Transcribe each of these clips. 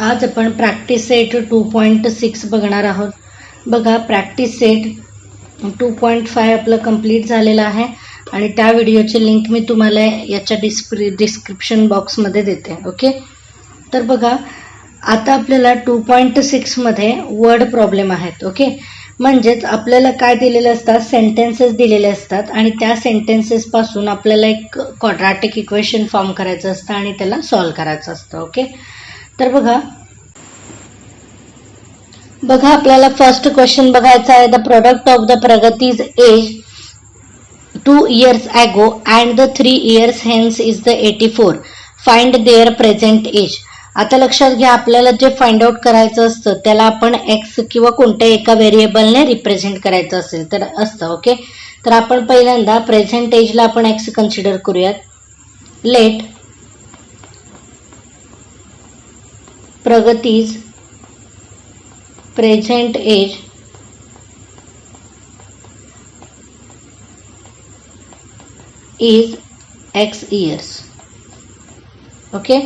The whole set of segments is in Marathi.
आज आपण प्रॅक्टिस सेट 2.6 बघणार आहोत. बघा, प्रॅक्टिस सेट 2.5 आपलं कंप्लीट झालेलं आहे आणि त्या व्हिडिओची लिंक मी तुम्हाला याच्या डिस्क्रिप्शन बॉक्समध्ये देते. ओके, तर बघा आता आपल्याला 2.6 मध्ये वर्ड प्रॉब्लेम आहेत. ओके, म्हणजेच आपल्याला काय दिलेले असतात, सेंटेन्सेस दिलेले असतात आणि त्या सेंटेन्सेस पासून आपल्याला एक क्वाड्रॅटिक इक्वेशन फॉर्म करायचं असतं आणि त्याला सॉल्व्ह करायचं असतं. ओके, तर बघा आपल्याला फर्स्ट क्वेश्चन बघायचा आहे. The product of the Pragati's age 2 years ago and the 3 years hence is the 84. Find there present age. आता लक्षात घ्या, आपल्याला जे फाइंड आउट करायचं असतं त्याला आपण एक्स किंवा कोणत्या एका व्हेरिएबलने रिप्रेझेंट करायचं असेल तर असतं. ओके, तर आपण पहिल्यांदा प्रेझेंट एजला आपण एक्स कन्सिडर करूयात. Let Pragati's present age is x years. Okay,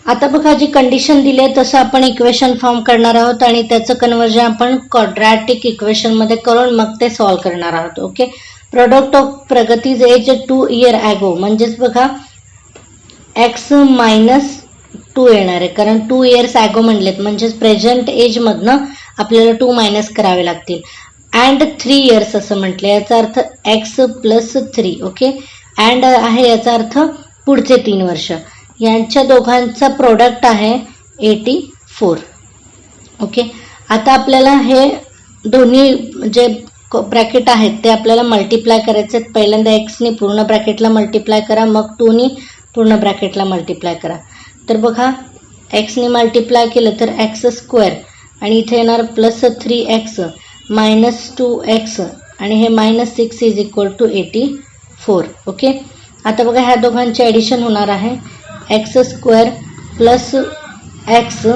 आता बघा जी कंडिशन दिली आहे तसं आपण इक्वेशन फॉर्म करणार आहोत आणि त्याचं कन्व्हर्जन आपण क्वाड्रॅटिक इक्वेशन मध्ये करून मग ते सॉल्व्ह करणार आहोत. Okay, product of Pragati's age 2 year ago म्हणजेच बघा एक्स -2 येणार आहे, कारण 2 years ago म्हणलेत म्हणजेच प्रेझेंट एज मधनं आपल्याला 2 मायनस करावे लागतील. अँड 3 years असं म्हटलं, याचा अर्थ एक्स +3. ओके, अँड आहे याचा अर्थ पुढचे 3 वर्ष. यांच्या दोघांचा प्रोडक्ट आहे 84. ओके, आता आपल्याला हे दोन्ही जे ब्रॅकेट आहेत ते आपल्याला मल्टिप्लाय करायचे आहेत. पहिल्यांदा एक्सनी पूर्ण ब्रॅकेटला मल्टिप्लाय करा, मग 2नी पूर्ण ब्रॅकेटला मल्टिप्लाय करा. तर बघा एक्सनी मल्टिप्लाय केलं तर x² आणि इथे येणार +3x -2x आणि हे -6 इज इक्वल टू 84. ओके, आता बघा ह्या दोघांचे ॲडिशन होणार आहे. x² + x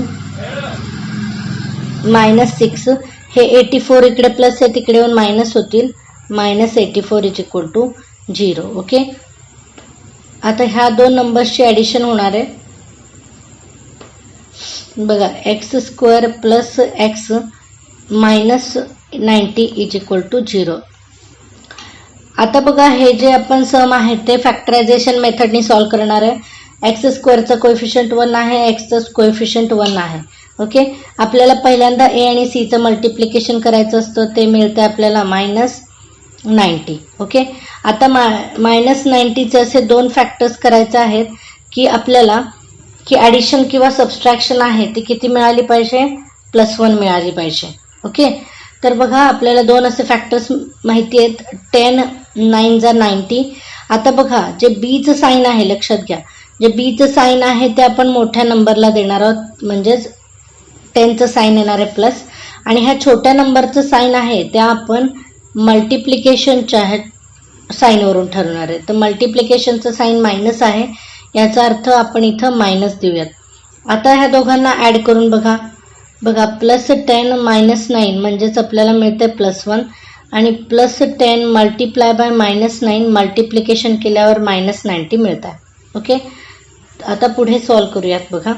-6 हे 84 इकडे प्लस आहे, तिकडे येऊन मायनस होतील, -84 इज इक्वल टू 0. ओके, आता ह्या दोन नंबर्सची ॲडिशन होणार आहे. बघा x² + x -90 is equal to 0. आता बघा हे जे आपण सम आहे ते फॅक्टरायझेशन मेथडनी सॉल्व्ह करणार आहे. x² कोएफिशियंट 1 आहे, एक्सचा कोएफिशियंट 1 आहे. ओके, आपल्याला पहिल्यांदा a आणि c चं मल्टिप्लिकेशन करायचं असतं, ते मिळतं आपल्याला -90. ओके, आता -90चे असे दोन फॅक्टर्स करायचे आहेत की आपल्याला की ॲडिशन किंवा सबस्ट्रॅक्शन आहे ती किती मिळाली पाहिजे, +1 मिळाली पाहिजे. ओके, तर बघा आपल्याला दोन असे फॅक्टर्स माहिती आहेत, 10 9 = 90. आता बघा जे बीचं साईन आहे, लक्षात घ्या, जे बीचं साईन आहे ते आपण मोठ्या नंबरला देणार आहोत, म्हणजेच 10चं साईन येणार आहे प्लस, आणि ह्या छोट्या नंबरचं साईन आहे त्या आपण मल्टिप्लिकेशनच्या साईनवरून ठरवणार आहे. तर मल्टिप्लिकेशनचं साईन मायनस आहे, याचा अर्थ आपण इथं मायनस देऊयात. आता ह्या दोघांना ॲड करून बघा +10 - 9 म्हणजेच आपल्याला मिळते +1 आणि +10 मल्टिप्लाय बाय -9 मल्टिप्लिकेशन केल्यावर -90 मिळत आहे. ओके, आता पुढे सॉल्व्ह करूयात. बघा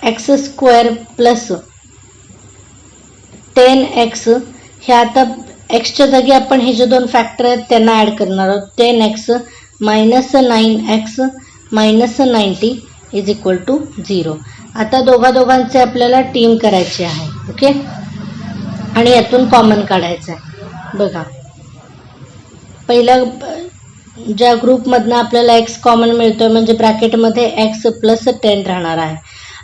x² + 10x हे आता एक्सच्या जागी आपण हे जे दोन फॅक्टर आहेत त्यांना ॲड करणार आहोत. 10x -9x -90 is equal to 0. आता दोघांचे आपल्याला टीम करायची आहे. ओके, आणि यातून कॉमन काढायचं आहे. बघा पहिल्या ज्या ग्रुपमधनं आपल्याला x कॉमन मिळतोय म्हणजे ब्रॅकेटमध्ये x +10 राहणार आहे,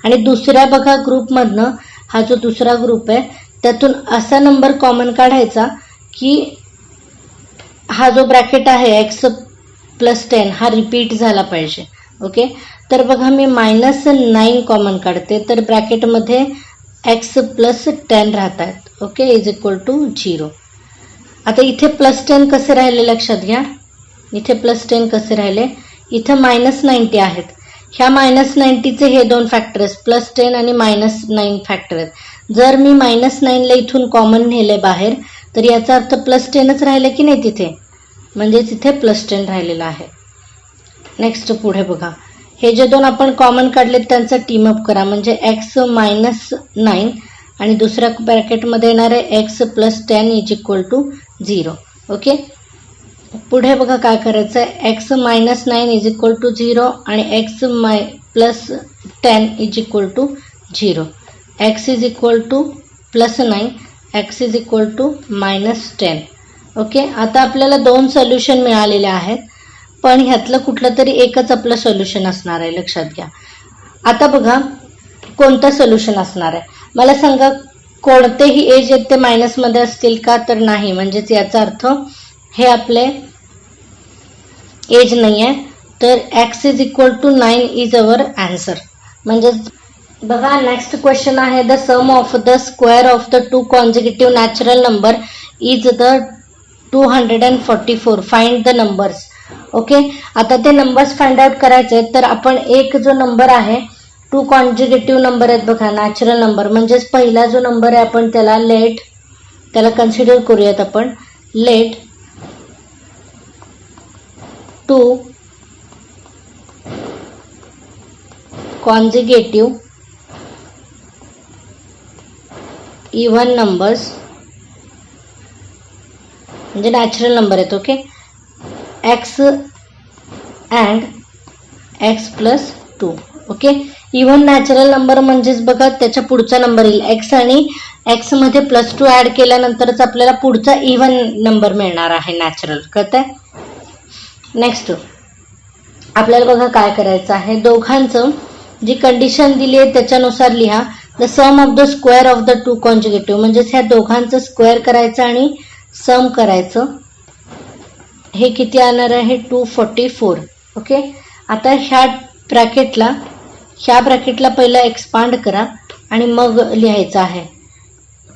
आणि दुसऱ्या बघा ग्रुपमधनं हा जो दुसरा ग्रुप आहे त्यातून असा नंबर कॉमन काढायचा की हा जो ब्रॅकेट आहे x +10 हा रिपीट झाला पाहिजे. ओके, तर बघा मी -9 कॉमन काढते, तर ब्रॅकेटमध्ये x +10 राहत आहेत. Okay, is equal to 0. आता इथे +10 कसे राहिले लक्षात घ्या, इथे +10 कसे राहिले, इथं -90 आहेत. ह्या -90चे हे दोन फॅक्टर आहेत, +10 आणि -9 फॅक्टर आहेत. जर मी -9ला इथून कॉमन नेले बाहेर तर याचा अर्थ +10च राहिले की नाही तिथे, म्हणजे तिथे +10 राहिलेला आहे. नेक्स्ट पुढे बघा हे जे दोन आपण कॉमन काढले त्यांचा टीम अप करा, म्हणजे x मायनस 9 आणि दुसऱ्या ब्रॅकेटमध्ये येणार आहे x plus 10 is equal to 0. Okay, पुढे बघा काय करायचं आहे. x minus 9 is equal to 0 आणि x plus 10 is equal to 0. x is equal to plus 9, x is equal to minus 10. Okay, आता आपल्याला दोन सोल्युशन मिळालेले आहेत, पण ह्यातलं कुठलं तरी एकच आपलं सोल्युशन असणार आहे, लक्षात घ्या. आता बघा कोणतं सोल्युशन असणार आहे मला सांगा. कोणतेही एज आहेत ते मायनसमध्ये असतील का, तर नाही. म्हणजेच याचा अर्थ हे आपले एज नाही आहे, तर x is equal to 9 is our answer. म्हणजेच बघा नेक्स्ट क्वेश्चन आहे, the sum of the square of the two consecutive natural number is the 244. Find the numbers. Okay, आता ते नंबर्स फाइंड आउट करायचे आहेत, तर आपण एक जो नंबर आहे, टू कॉन्झिक्युटिव्ह नंबर आहेत बघा, नॅचरल नंबर. म्हणजेच पहिला जो नंबर आहे आपण त्याला कन्सिडर करूयात आपण. लेट 2 कॉन्झिक्युटिव्ह इव्हन नंबर्स, म्हणजे नॅचरल नंबर आहेत. Okay, x and x plus 2. Okay, even natural number म्हणजेच बघा त्याच्या पुढचा नंबर येईल x आणि x मध्ये प्लस 2 ॲड केल्यानंतरच आपल्याला पुढचा इव्हन नंबर मिळणार आहे नॅचरल. कळतंय? नेक्स्ट आपल्याला बघा काय करायचं आहे, दोघांचं जी कंडिशन दिली आहे त्याच्यानुसार लिहा. The sum of the square of the two consecutive, म्हणजेच ह्या दोघांचं स्क्वेअर करायचं आणि सम करायचं. हे किती येणार आहे, 244. ओके, आता ह्या ब्रॅकेटला पहिला एक्सपांड करा आणि मग लिहायचं आहे,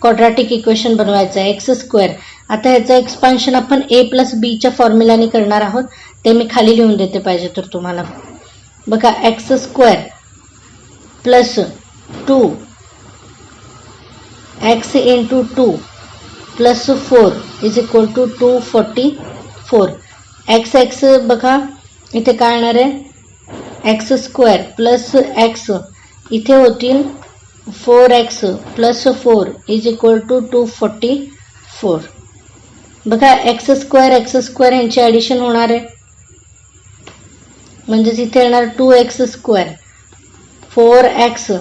क्वाड्रॅटिक इक्वेशन बनवायचं आहे, एक्स स्क्वेअर. आता ह्याचं एक्सपान्शन आपण a प्लस बीच्या फॉर्म्युलाने करणार आहोत, ते मी खाली लिहून देते पाहिजे तर तुम्हाला. बघा x square plus 2x into 2 plus 4 is equal to 244. x बघा इथे काय येणार आहे, एक्स स्क्वेअर प्लस एक्स इथे होतील 4x plus 4 is equal to 244. बघा एक्स स्क्वेअर यांची ॲडिशन होणार आहे, म्हणजेच इथे येणार 2x स्क्वेअर 4x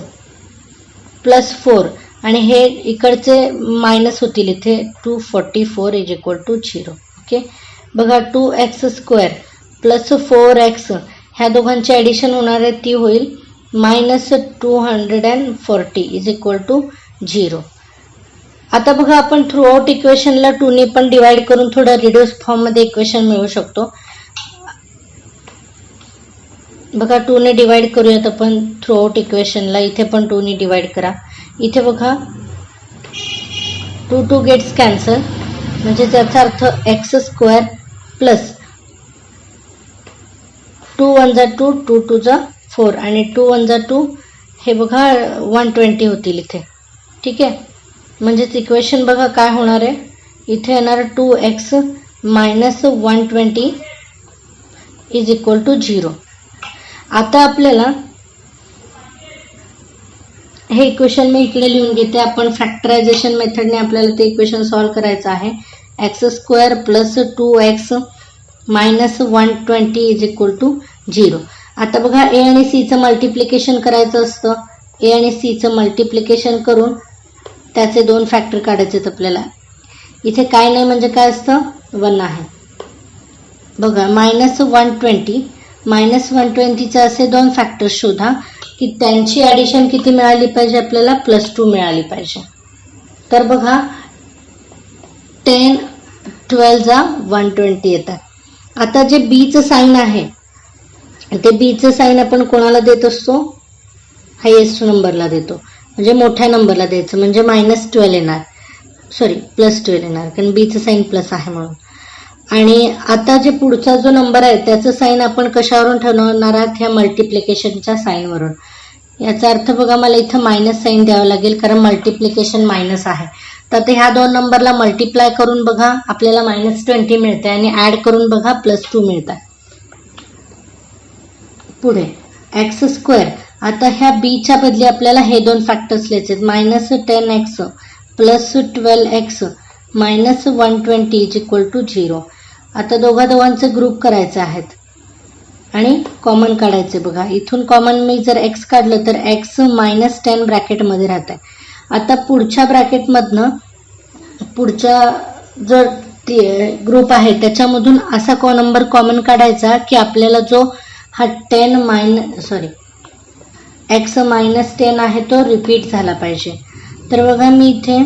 प्लस 4 आणि हे इकडचे मायनस होतील इथे 244 इज इक्वल टू 0. ओके, बघा 2x स्क्वेअर प्लस 4x ह्या दोघांची ॲडिशन होणार आहे, ती होईल मायनस 240 इज इक्वल टू 0. आता बघा आपण थ्रू आउट इक्वेशनला 2ने पण डिवाइड करून थोडं रिड्यूस फॉर्ममध्ये इक्वेशन मिळवू शकतो. बघा 2ने डिवाइड करूयात आपण थ्रू आउट इक्वेशनला. इथे पण 2ने डिवाइड करा. इथे बघा 2 गेट्स कॅन्सल, म्हणजे त्याचा अर्थ एक्स स्क्वेअर प्लस 2 1 जा 2 2 2 जा 4 आणि 2 1 जा 2 हे बघा 120 होतील इथे. ठीक आहे, म्हणजेच इक्वेशन बघा काय होणार आहे, इथे येणार 2x minus 120 is equal to 0. आता आपल्याला हे इक्वेशन मी इकडे लिहून घेते. आपण फॅक्टरायझेशन मेथडने आपल्याला ते इक्वेशन सॉल्व्ह करायचं आहे. X square plus 2x minus 120 is equal to 0. आता बघा ए आणि सीचं मल्टिप्लिकेशन करायचं असतं. ए आणि सीचं मल्टिप्लिकेशन करून त्याचे 2 फॅक्टर काढायचे आहेत आपल्याला. इथे काय नाही म्हणजे काय असतं, 1 आहे. बघा मायनस 120चे असे 2 फॅक्टर्स शोधा की त्यांची ॲडिशन किती मिळाली पाहिजे आपल्याला, प्लस 2 मिळाली पाहिजे. तर बघा 10 12 जा 120 येतात. आता जे बीचं साईन आहे ते बीचं साईन आपण कोणाला देत असतो, हायेस्ट नंबरला देतो, म्हणजे मोठ्या नंबरला द्यायचं, म्हणजे मायनस 12 येणार, सॉरी प्लस 12 येणार, कारण बीचं साईन प्लस आहे म्हणून. आणि आता जे पुढचा जो नंबर आहे त्याचं साईन आपण कशावरून ठरवणार आहात, ह्या मल्टिप्लिकेशनच्या साईनवरून. याचा अर्थ बघा मला इथं मायनस साईन द्यावं लागेल, कारण मल्टिप्लिकेशन मायनस आहे. तर ते ह्या 2 नंबरला मल्टिप्लाय करून बघा आपल्याला मायनस 20 मिळते आणि ॲड करून बघा प्लस 2 मिळतात. पुढे एक्स स्क्वेअर. आता ह्या बीच्या बदली आपल्याला हे दोन फॅक्टर्स लिहायचे -10x plus 12x minus 120 is equal to 0. आता दोघांचे ग्रुप करायचे आहेत आणि कॉमन काढायचे. बघा इथून कॉमन मी जर एक्स काढलं तर एक्स -10 ब्रॅकेटमध्ये राहत आहे. आता पुढच्या ब्रॅकेटमधनं पुढच्या जर ग्रुप आहे त्याच्यामधून असा नंबर कॉमन काढायचा की आपल्याला जो हा एक्स -10 आहे तो रिपीट झाला पाहिजे. तर बघा मी इथे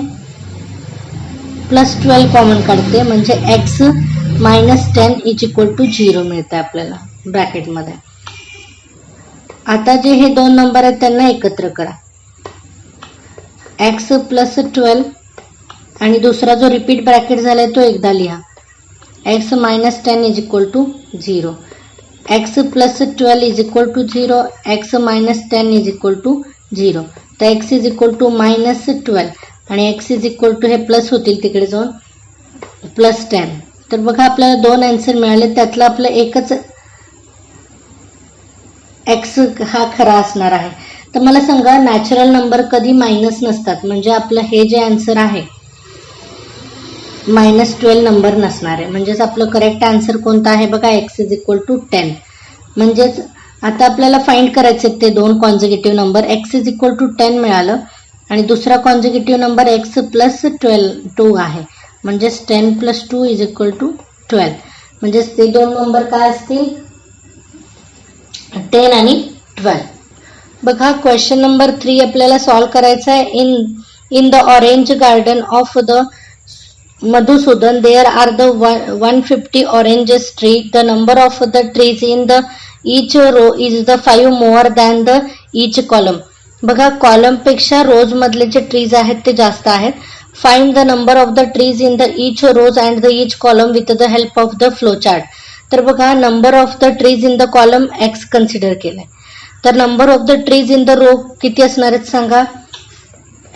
+12 कॉमन काढते म्हणजे एक्स -10 इज इक्वल टू 0 मिळतं आपल्याला ब्रॅकेटमध्ये. आता जे हे दोन नंबर आहेत त्यांना एकत्र करा. एक्स +12 आणि दुसरा जो रिपीट ब्रॅकेट झालाय तो एकदा लिहा. X -10 is equal to 0. X +12 is equal to 0. X -10 is equal to 0. तर एक्स इज इक्वल टू -12 आणि एक्स इज इक्वल टू हे प्लस होतील तिकडे जाऊन +10. तर बघा आपल्याला दोन आन्सर मिळाले. त्यातलं आपलं एकच एक्स हा खरा असणार आहे. तर मला सांगा नॅचरल नंबर कधी मायनस नसतात म्हणजे आपलं हे जे आन्सर आहे -12 नंबर नसणार आहे. म्हणजेच आपलं करेक्ट आन्सर कोणतं आहे बघा एक्स इज इक्वल टू 10. म्हणजेच आता आपल्याला फाइंड करायचे ते दोन consecutive number. X is equal to 10 मिळालं आणि दुसरा कॉन्झिक्युटिव्ह नंबर एक्स +2 आहे. म्हणजेच 10 + 2 इज इक्वल टू 12. म्हणजेच ते दोन नंबर काय असतील 10 आणि 12. बघा क्वेश्चन नंबर 3 आपल्याला सॉल्व्ह करायचा आहे. In the orange garden of the Madhusudan there are the 150 oranges tree. The number of the trees in the each row is the 5 more than the each column. बघा कॉलम पेक्षा रोज मधले जे ट्रीज आहेत ते जास्त आहेत. Find the number of the trees in the each rows and the each column with the help of the flow chart. तर बघा number of the trees in the column x consider केलाय. तर number of the trees in the row किती असणार आहेत सांगा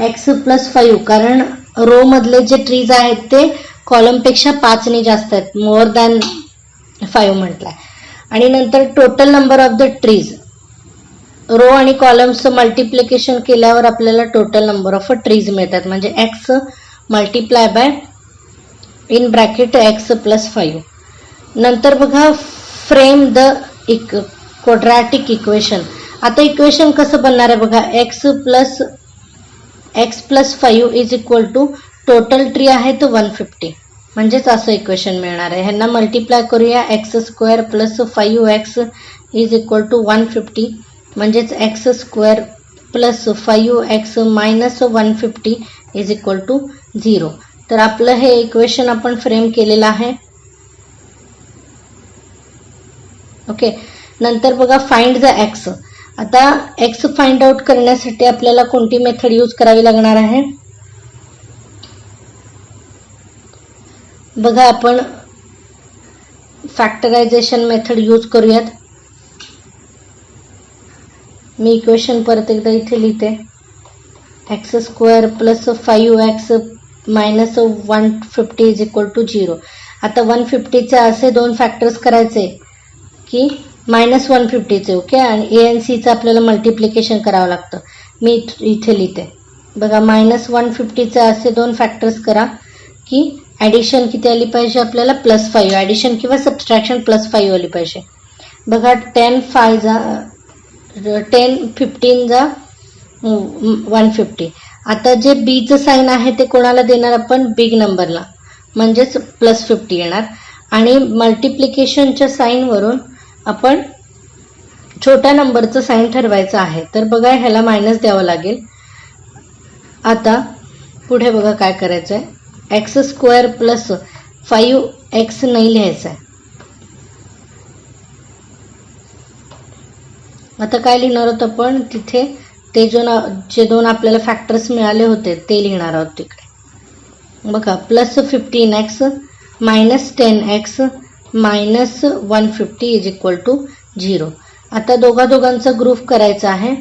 x + 5. कारण रो मधले जे ट्रीज आहेत ते कॉलम पेक्षा 5 ने जास्त आहेत. मोर दॅन 5 म्हटलंय. आणि नंतर total number of the trees row आणि कॉलम्सचं मल्टिप्लिकेशन केल्यावर आपल्याला टोटल नंबर ऑफ ट्रीज मिळतात. म्हणजे x multiply by in bracket x + 5. नंतर बघा फ्रेम द क्वाड्रॅटिक इक्वेशन. आता इक्वेशन कसं बनणार आहे बघा x + 5 is equal to total tree आहे तो 150. म्हणजेच असं इक्वेशन मिळणार आहे. ह्यांना मल्टिप्लाय करूया x² + 5x is equal to 150. म्हणजेच x² + 5x - 150 is equal to 0. तर आपलं हे इक्वेशन आपण फ्रेम केलेलं आहे. ओके. नंतर बघा फाइंड द x. आता x फाइंड आउट करण्यासाठी आपल्याला कोणती मेथड यूज करावी लागणार आहे बघा आपण फॅक्टरायझेशन मेथड यूज करूयात. मी इक्वेशन परत एकदा इथे लिहिते. x² + 5x - 150 is equal to 0. आता 150चे असे दोन फॅक्टर्स करायचे की -150चे. ओके. आणि a आणि c चं आपल्याला मल्टिप्लिकेशन करावं लागतं. मी इथे लिहिते बघा -150चे असे दोन फॅक्टर्स करा की ॲडिशन किती आली पाहिजे आपल्याला +5. ॲडिशन किंवा सबट्रॅक्शन +5 आली पाहिजे. बघा 10 15 जा 150. आता जे बीचं साईन आहे ते कोणाला देणार आपण बिग नंबरला म्हणजेच +50 येणार. आणि मल्टिप्लिकेशनच्या साईनवरून आपण छोट्या नंबरचं साईन ठरवायचं आहे. तर बघा ह्याला मायनस द्यावं लागेल. आता पुढे बघा काय करायचं आहे. x² + 5x नाही लिहायचं आहे. आता काय लिहिणार आहोत आपण तिथे ते जे दोन आपल्याला फॅक्टर्स मिळाले होते ते लिहिणार आहोत तिकडे. बघा +15x - 10x - 150 is equal to 0. आता दोघांचा ग्रुप करायचा आहे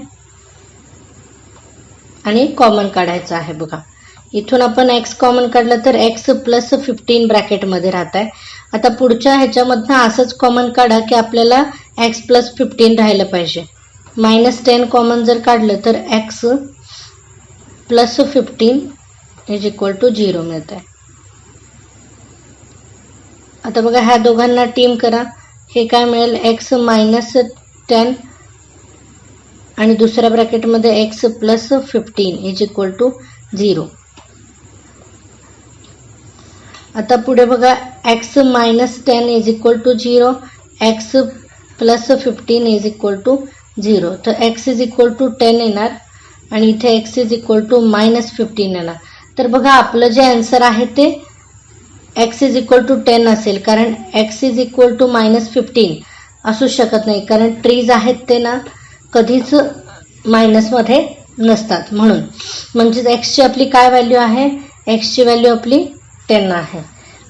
आणि कॉमन काढायचं आहे. बघा इथून आपण x कॉमन काढलं तर x + 15 ब्रॅकेटमध्ये राहत आहे. आता पुढच्या ह्याच्यामधनं असंच कॉमन काढा की आपल्याला x + 15 राहिलं पाहिजे. -10 कॉमन जर काढलं तर x plus 15 is equal to 0 मिळत आहे. आता बघा ह्या दोघांना टीम करा. हे काय मिळेल, x -10 आणि दुसऱ्या ब्रॅकेटमध्ये x plus 15 is equal to 0. आता पुढे बघा x -10 is equal to 0, x plus 15 is equal to 0. तर x इज इक्वल टू 10 येणार आणि इथे x इज इक्वल टू -15 येणार. तर बघा आपलं जे आन्सर आहे ते x इज इक्वल टू 10 असेल, कारण x इज इक्वल टू -15 असू शकत नाही, कारण ट्रीज आहेत ते ना कधीच मायनसमध्ये नसतात. म्हणून म्हणजेच एक्सची आपली काय व्हॅल्यू आहे, एक्सची व्हॅल्यू आपली 10 आहे.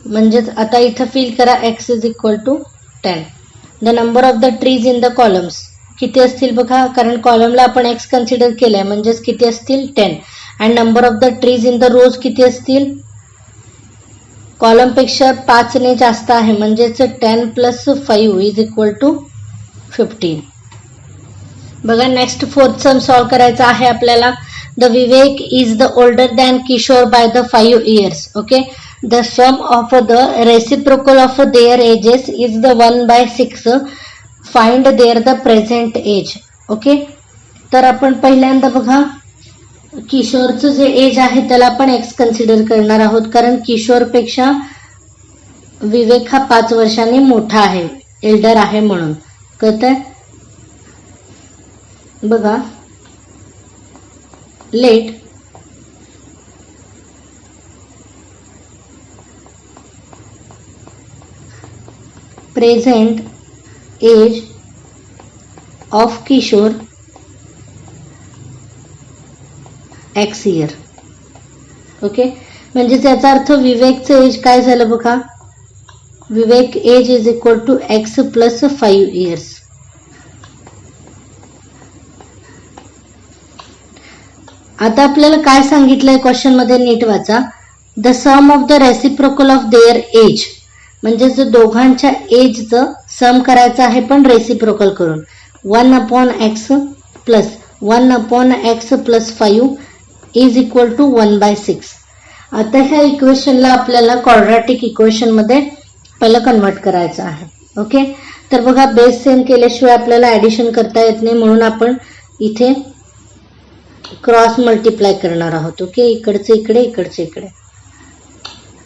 म्हणजेच आता इथं फिल करा x is equal to 10. The number of the trees in the columns किती असतील बघा, कारण कॉलमला आपण x कन्सिडर केलंय, म्हणजेच किती असतील 10. And number of the trees in the rows किती असतील, कॉलमपेक्षा 5 ने जास्त आहे, म्हणजेच 10 प्लस 5 इज इक्वल टू 15. बघा नेक्स्ट फोर्थ सम सॉल्व करायचा आहे आपल्याला. The Vivek is the older than Kishore by the 5 years. Okay, the sum of the reciprocal of their ages is the 1/6. Find their the present age. Okay, तर आपण पहिल्यांदा बघा किशोरचं जे एज आहे त्याला आपण एक्स कन्सिडर करणार आहोत, कारण किशोरपेक्षा विवेक हा 5 वर्षांनी मोठा आहे, एल्डर आहे म्हणून. कळतंय बघा. Let present age of Kishore x year. Okay, म्हणजे याचा अर्थ विवेकचं एज काय झालं बघा, Vivek age is equal to x plus 5 years. आता आपल्याला काय सांगितलंय क्वेश्चन मध्ये नीट वाचा. The sum of the reciprocal of their age, म्हणजे जो दोघांच्या एजचं सम करायचं आहे पण रेसिप्रोकल करून. 1/x plus 1/x plus 5 is equal to 1/6. आता ह्या इक्वेशनला आपल्याला क्वाड्रॅटिक इक्वेशन मध्ये पहिलं कन्वर्ट करायचं आहे. ओके, तर बघा बेस सेम केल्याशिवाय आपल्याला ऍडिशन करता येत नाही, म्हणून आपण इथे क्रॉस मल्टिप्लाय करणार आहोत. ओके, इकडचे इकडे इकडचे इकडे.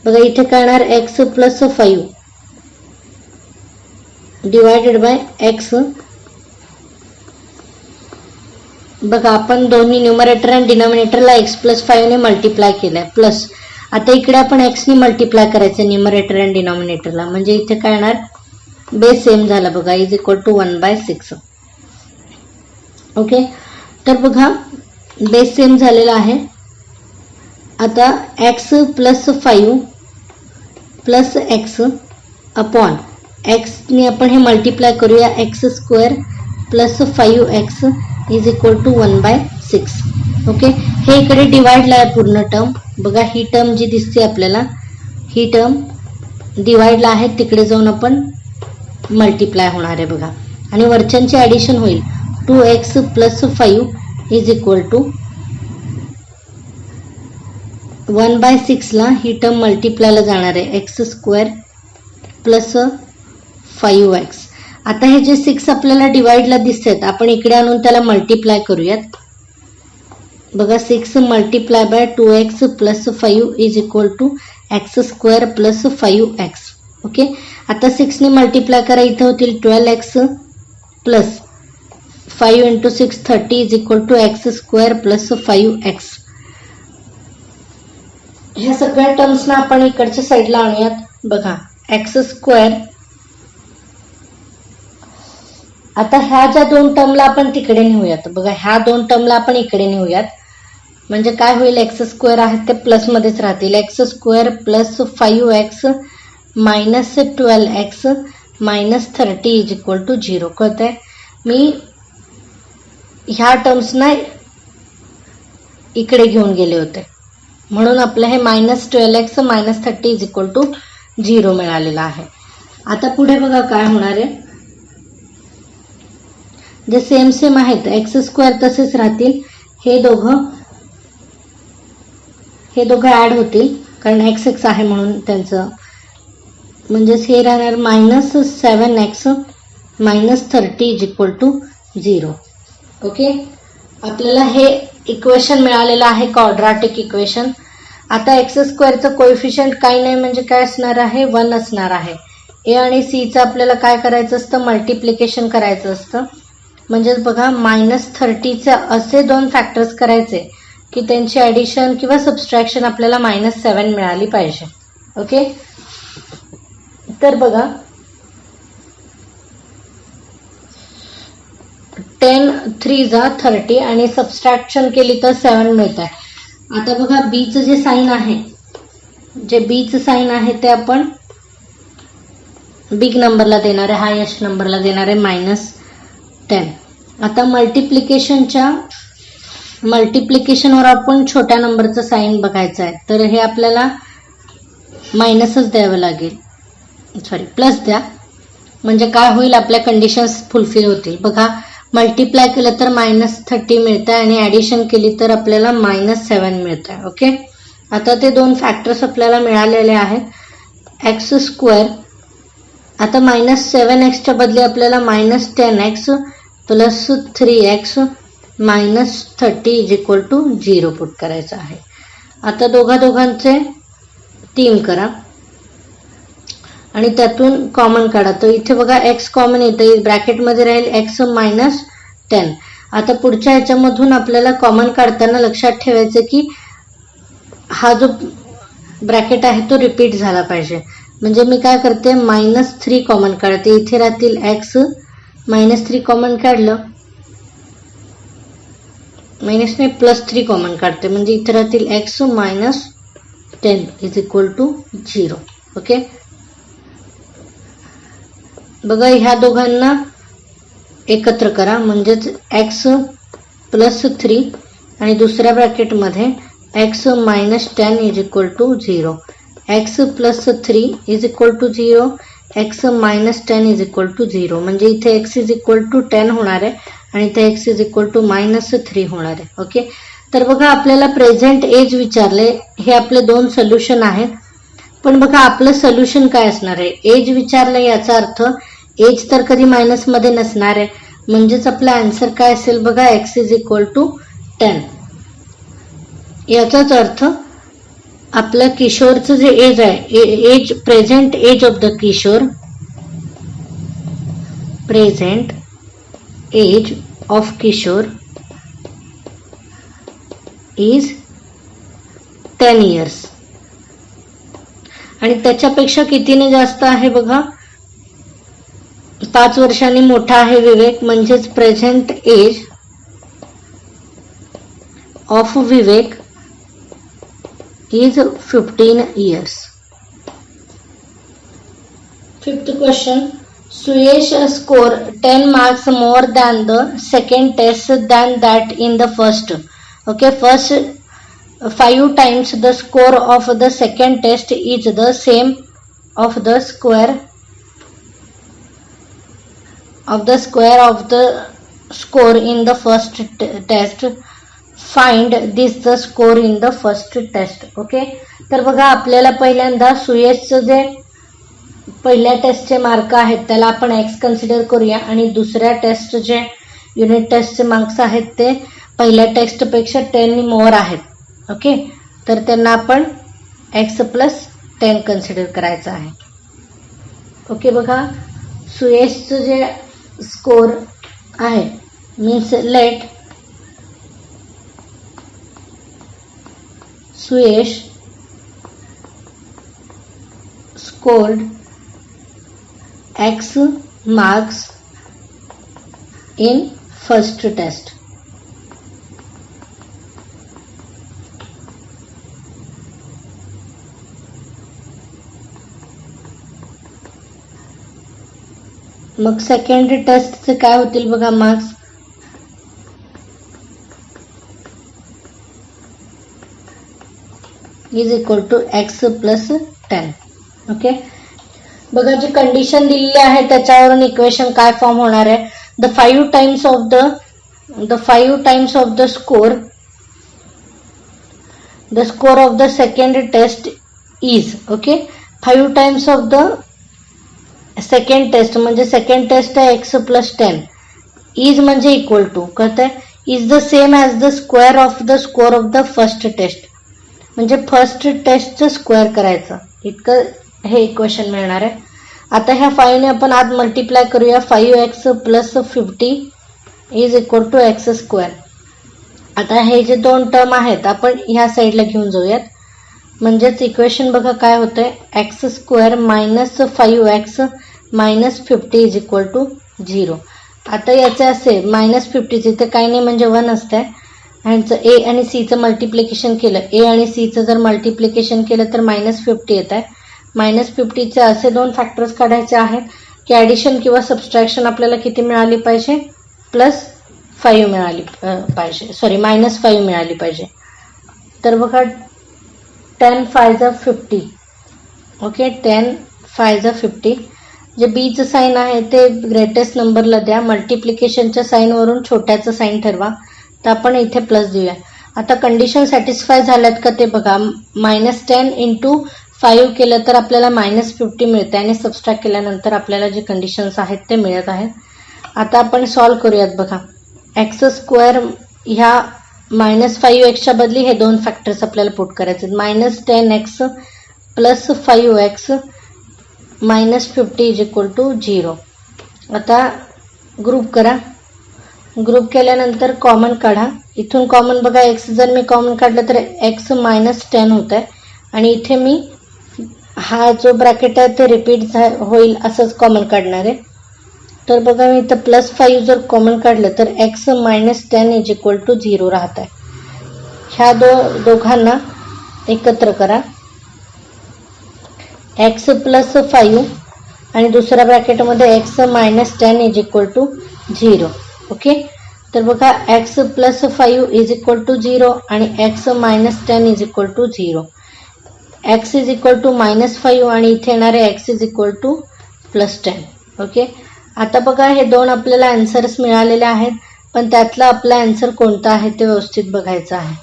बघा इथे काय येणार, x plus 5 divided by x. बघा आपण दोन्ही न्यूमरेटर आणि डिनॉमिनेटरला x प्लस 5 ने मल्टिप्लाय केलाय, प्लस आता इकडे आपण x ने मल्टिप्लाय करायचं न्यूमरेटर आणि डिनॉमिनेटरला, म्हणजे इथे काय येणार, बेस सेम झाला बघा, इज इक्वल टू 1/6. ओके, तर बघा बेस सेम झालेला आहे. आता x plus 5 plus x upon x ने आपण हे मल्टिप्लाय करूया, x² plus 5x is equal to 1/6. Okay, हे इकडे डिवाइडला आहे पूर्ण टर्म. बघा ही टर्म जी दिसते आपल्याला, ही टर्म डिवाइडला आहे, तिकडे जाऊन आपण मल्टिप्लाय होणार आहे बघा, आणि वरच्यांची ऍडिशन होईल. 2x plus 5 is equal to 1/6 ला ही टर्म मल्टिप्लायला जाणार आहे, x² प्लस 5x. आता हे जे 6 आपल्याला डिवाइडला दिसतात, आपण इकडे आणून त्याला मल्टिप्लाय करूयात. बघा 6 multiply by 2x plus 5 is equal to x² plus 5x. Okay, आता 6 ने मल्टिप्लाय करा, इथे होतील 12x plus 5 into 6 30 is equal to x² plus 5x. ह्या सगळ्या टर्म्सना आपण इकडच्या साईडला आणूयात. बघा x², आता ह्या ज्या दोन टर्मला आपण तिकडे नेऊयात. बघा ह्या दोन टर्मला आपण इकडे नेऊयात, म्हणजे काय होईल, x² आहेत ते प्लस मध्येच राहतील. x² plus 5x minus 12x minus 30 is equal to 0. कळतंय, मी ह्या टर्म्सना इकडे घेऊन गेले होते, म्हणून आपलं हे -12x minus 30 is equal to 0 मिळालेलं आहे. आता पुढे बघा काय होणार आहे. जे सेम आहेत एक्स स्क्वेअर तसेच राहतील, हे दोघं ऍड होतील कारण एक्स एक्स आहे म्हणून त्यांचं, म्हणजेच हे राहणार -7x -30 is equal to 0. Okay, आपल्याला हे इक्वेशन मिळालेलं आहे क्वाड्रॅटिक इक्वेशन. आता एक्स स्क्वेअरचं कोएफिशियंट काही नाही म्हणजे काय असणार आहे, 1 असणार आहे. ए आणि सीचं आपल्याला काय करायचं असतं, मल्टिप्लिकेशन करायचं असतं. म्हणजेच बघा -30चे असे दोन फॅक्टर्स करायचे की त्यांची ॲडिशन किंवा सबस्ट्रॅक्शन आपल्याला -7 मिळाली पाहिजे. ओके, तर बघा 10 3 30 आणि सबस्ट्रॅक्शन केली तर 7 मिळत आहे. आता बघा बीचं जे साईन आहे, ते आपण बिग नंबरला देणार आहे, हायेस्ट नंबरला देणार आहे -10. आता मल्टिप्लिकेशनवर आपण छोट्या नंबरचं साईन बघायचं आहे, तर हे आपल्याला मायनसच द्यावं लागेल, प्लस द्या, म्हणजे काय होईल, आपल्या कंडिशन्स फुलफिल होतील. बघा मल्टिप्लाय केलं तर -30 मिळतं आणि ॲडिशन केली तर आपल्याला -7 मिळतं. ओके, आता ते दोन फॅक्टर्स आपल्याला मिळालेले आहेत. एक्स स्क्वेअर, आता -7x बदली आपल्याला -10x plus 3x -30 is equal to 0 put करायचं आहे. आता दोघांचे 3 करा आणि त्यातून कॉमन काढा. तर इथे बघा x कॉमन येते, ब्रॅकेटमध्ये राहील x -10. आता पुढच्या ह्याच्यामधून आपल्याला कॉमन काढताना लक्षात ठेवायचं की हा जो ब्रॅकेट आहे तो रिपीट झाला पाहिजे. म्हणजे मी काय करते, -3 कॉमन काढते, इथे राहतील x, -3 कॉमन काढलं, +3 कॉमन काढते, म्हणजे इथे राहतील x -10 is equal to 0. Okay, बघा ह्या दोघांना एकत्र करा, म्हणजेच x +3 आणि दुसऱ्या ब्रॅकेटमध्ये x -10 is equal to 0. x +3 is equal to 0, x -10 is equal to 0, म्हणजे इथे x इज इक्वल टू 10 होणार आहे आणि इथे x इज इक्वल टू -3 होणार आहे. ओके, तर बघा आपल्याला प्रेझेंट एज विचारले, हे आपले दोन सोल्युशन आहेत. पण बघा आपलं सोल्युशन काय असणार आहे, एज विचारलं, याचा अर्थ एज तर कधी मायनसमध्ये नसणार आहे, म्हणजेच आपला आन्सर काय असेल बघा, x इज इक्वल टू 10. याचाच अर्थ आपलं किशोरचं जे एज आहे, present age of the Kishore, present age of Kishore is 10 years. आणि त्याच्यापेक्षा कितीने जास्त आहे बघा, 5 वर्षांनी मोठा आहे विवेक, म्हणजेच present age of Vivek is 15 years. Fifth question, Suyesh scored 10 marks more than the second test than that in the first. Okay, first 5 times the score of the second test is the same of the square of the score in the first test. Find this the score in the first test. Okay, तर बघा आपल्याला पहिल्यांदा सुयशचं जे पहिल्या टेस्टचे मार्क आहेत त्याला आपण x कन्सिडर करूया आणि दुसऱ्या टेस्ट जे युनिट टेस्टचे मार्क्स आहेत ते पहिल्या टेस्टपेक्षा 10 मोर आहेत. ओके, तर त्यांना आपण x +10 कन्सिडर करायचं आहे. ओके, बघा सुयशचं जे स्कोर आहे, means let Suyesh scored X marks in first test. मग सेकंड टेस्टचे काय होतील बघा marks, is equal to x +10. Okay, बघा जी कंडिशन दिलेली आहे त्याच्यावरून इक्वेशन काय फॉर्म होणार आहे, the 5 times of the score of the second test is, okay, 5 times of the second test म्हणजे second test आहे x plus 10 is म्हणजे equal to कळतंय is the same as the square of the score of the first test म्हणजे फर्स्ट टेस्टचं स्क्वेअर करायचं इतकं हे इक्वेशन मिळणार आहे. आता ह्या 5 ने आपण आज मल्टिप्लाय करूया. 5x plus 50 is equal to x square. आता हे जे दोन टर्म आहेत आपण ह्या साईडला घेऊन जाऊयात. म्हणजेच इक्वेशन बघा काय होतंय x square minus 5x minus 50 is equal to 0. आता याचे असे मायनस 50 इथे काही नाही म्हणजे 1 असतंय. ह्यांचं ए आणि सीचं मल्टिप्लिकेशन केलं, ए आणि सीचं जर मल्टिप्लिकेशन केलं तर मायनस 50 येत आहे. मायनस 50चे असे दोन फॅक्टर्स काढायचे आहेत की ॲडिशन किंवा सबस्ट्रॅक्शन आपल्याला किती मिळाली पाहिजे, प्लस 5 मिळाली पाहिजे, सॉरी मायनस 5 मिळाली पाहिजे. तर बघा 10 5 50, ओके 10 5 50. जे बीचं साईन आहे ते ग्रेटेस्ट नंबरला द्या. मल्टिप्लिकेशनच्या साईनवरून छोट्याचं साईन ठरवा. तर आपण इथे प्लस देऊया. आता कंडिशन सॅटिस्फाय झाल्यात का ते बघा. -10 इंटू 5 केलं तर आपल्याला -50 मिळते आणि सबस्ट्रॅक्ट केल्यानंतर आपल्याला जे कंडिशन्स आहेत ते मिळत आहेत. आता आपण सॉल्व करूयात. बघा एक्स स्क्वेअर ह्या -5x बदली हे दोन फॅक्टर्स आपल्याला पुट करायचे. -10x plus 5x -50 is equal to 0. आता ग्रुप करा. ग्रुप केल्यानंतर कॉमन काढा. इथून कॉमन बघा एक्स जर मी कॉमन काढलं तर एक्स -10 होत आहे आणि इथे मी हा जो ब्रॅकेट आहे ते रिपीट होईल असंच कॉमन काढणार आहे. तर बघा मी इथं +5 जर कॉमन काढलं तर एक्स -10 इज इक्वल टू 0 राहत आहे. ह्या दोघांना एकत्र करा. एक्स प्लस 5 आणि दुसऱ्या ब्रॅकेटमध्ये x -10 is equal to 0. Okay. तर बघा x plus 5 is equal to 0 आणि x -10 is equal to 0. X is equal to -5 आणि इथे येणारे x is equal to +10. Okay. आता बघा हे दोन आपल्याला आन्सर्स मिळालेले आहेत, पण त्यातला आपला आन्सर कोणता आहे ते व्यवस्थित बघायचं आहे.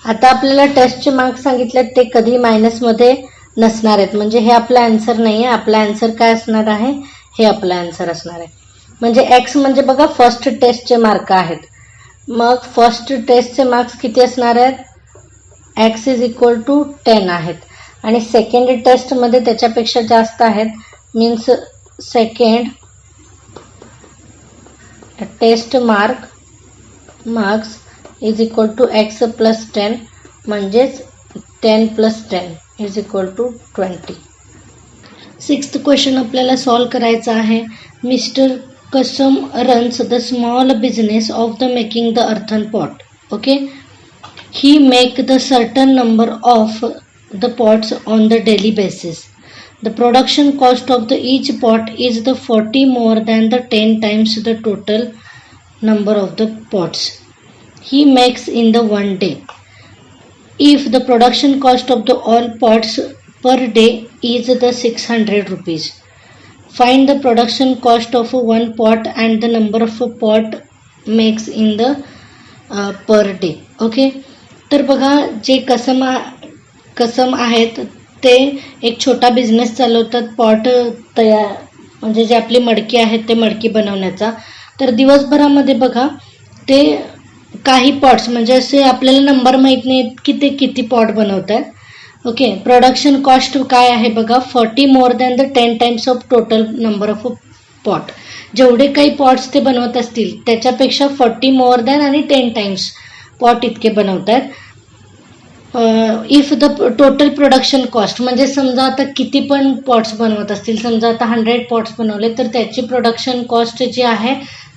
आता आपल्याला टेस्टचे मार्क्स सांगितलेत ते कधी मायनसमध्ये नसणार आहेत. म्हणजे हे आपला आन्सर नाही आहे. आपला आन्सर काय असणार आहे, हे आपला आन्सर असणार आहे. म्हणजे एक्स म्हणजे बघा फर्स्ट टेस्टचे मार्क आहेत. मग फर्स्ट टेस्टचे मार्क्स किती असणार आहेत, एक्स इज इक्वल टू 10 आहेत आणि सेकंड टेस्टमध्ये त्याच्यापेक्षा जास्त आहेत. Means second test marks is equal to x plus 10 म्हणजेच 10 + 10 is equal to 20. 6th question आपल्याला सॉल्व करायचा आहे. Mister Kasam runs the small business of the making the earthen pot. Okay, he make the certain number of the pots on the daily basis. The production cost of the each pot is the 40 more than the 10 times the total number of the pots he makes in the one day. If the production cost of the all pots per day is the 600 rupees. Find the production cost of one pot and the number of pot makes in the per day. Okay. तर बघा जे कसम आहेत ते एक छोटा बिझनेस चालवतात पॉट तयार म्हणजे जे आपली मडकी आहेत ते मडकी बनवण्याचा. तर दिवसभरामध्ये बघा ते काही पॉट्स म्हणजे असे आपल्याला नंबर माहीत नाहीत की ते किती पॉट बनवतात. ओके. प्रोडक्शन कॉस्ट काय आहे बघा 40 more than the 10 times of total number of pot. जेवढे काही पॉट्स ते बनवत असतील त्याच्यापेक्षा 40 मोर दॅन आणि 10 टाइम्स पॉट इतके बनवतात. If the total production cost म्हणजे समजा आता किती पण पॉट्स बनवत असतील, समजा आता 100 पॉट्स बनवले तर त्याची प्रोडक्शन कॉस्ट जी आहे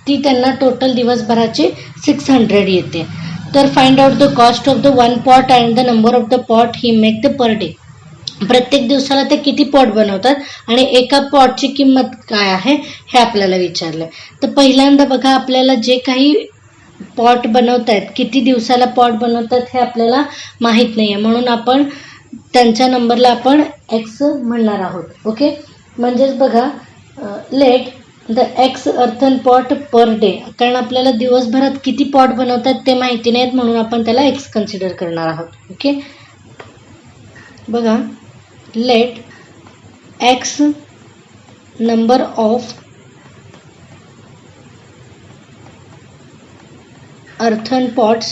ती त्यांना टोटल दिवसभराची 600 येते. तर find out the cost of the one pot and the number of the pot he make the per day. प्रत्येक दिवसाला ते किती पॉट बनवतात आणि एका पॉटची किंमत काय आहे हे आपल्याला विचारलं. तर पहिल्यांदा बघा आपल्याला जे काही पॉट बनवत आहेत किती दिवसाला पॉट बनवतात हे आपल्याला माहीत नाही आहे, म्हणून आपण त्यांच्या नंबरला आपण एक्स म्हणणार आहोत. ओके. म्हणजेच बघा let the x earthen pot per day, कारण आपल्याला दिवसभरात किती पॉट बनवतात ते माहिती नाहीत म्हणून आपण त्याला एक्स कन्सिडर करणार आहोत. ओके, बघा, let x number of earthen pots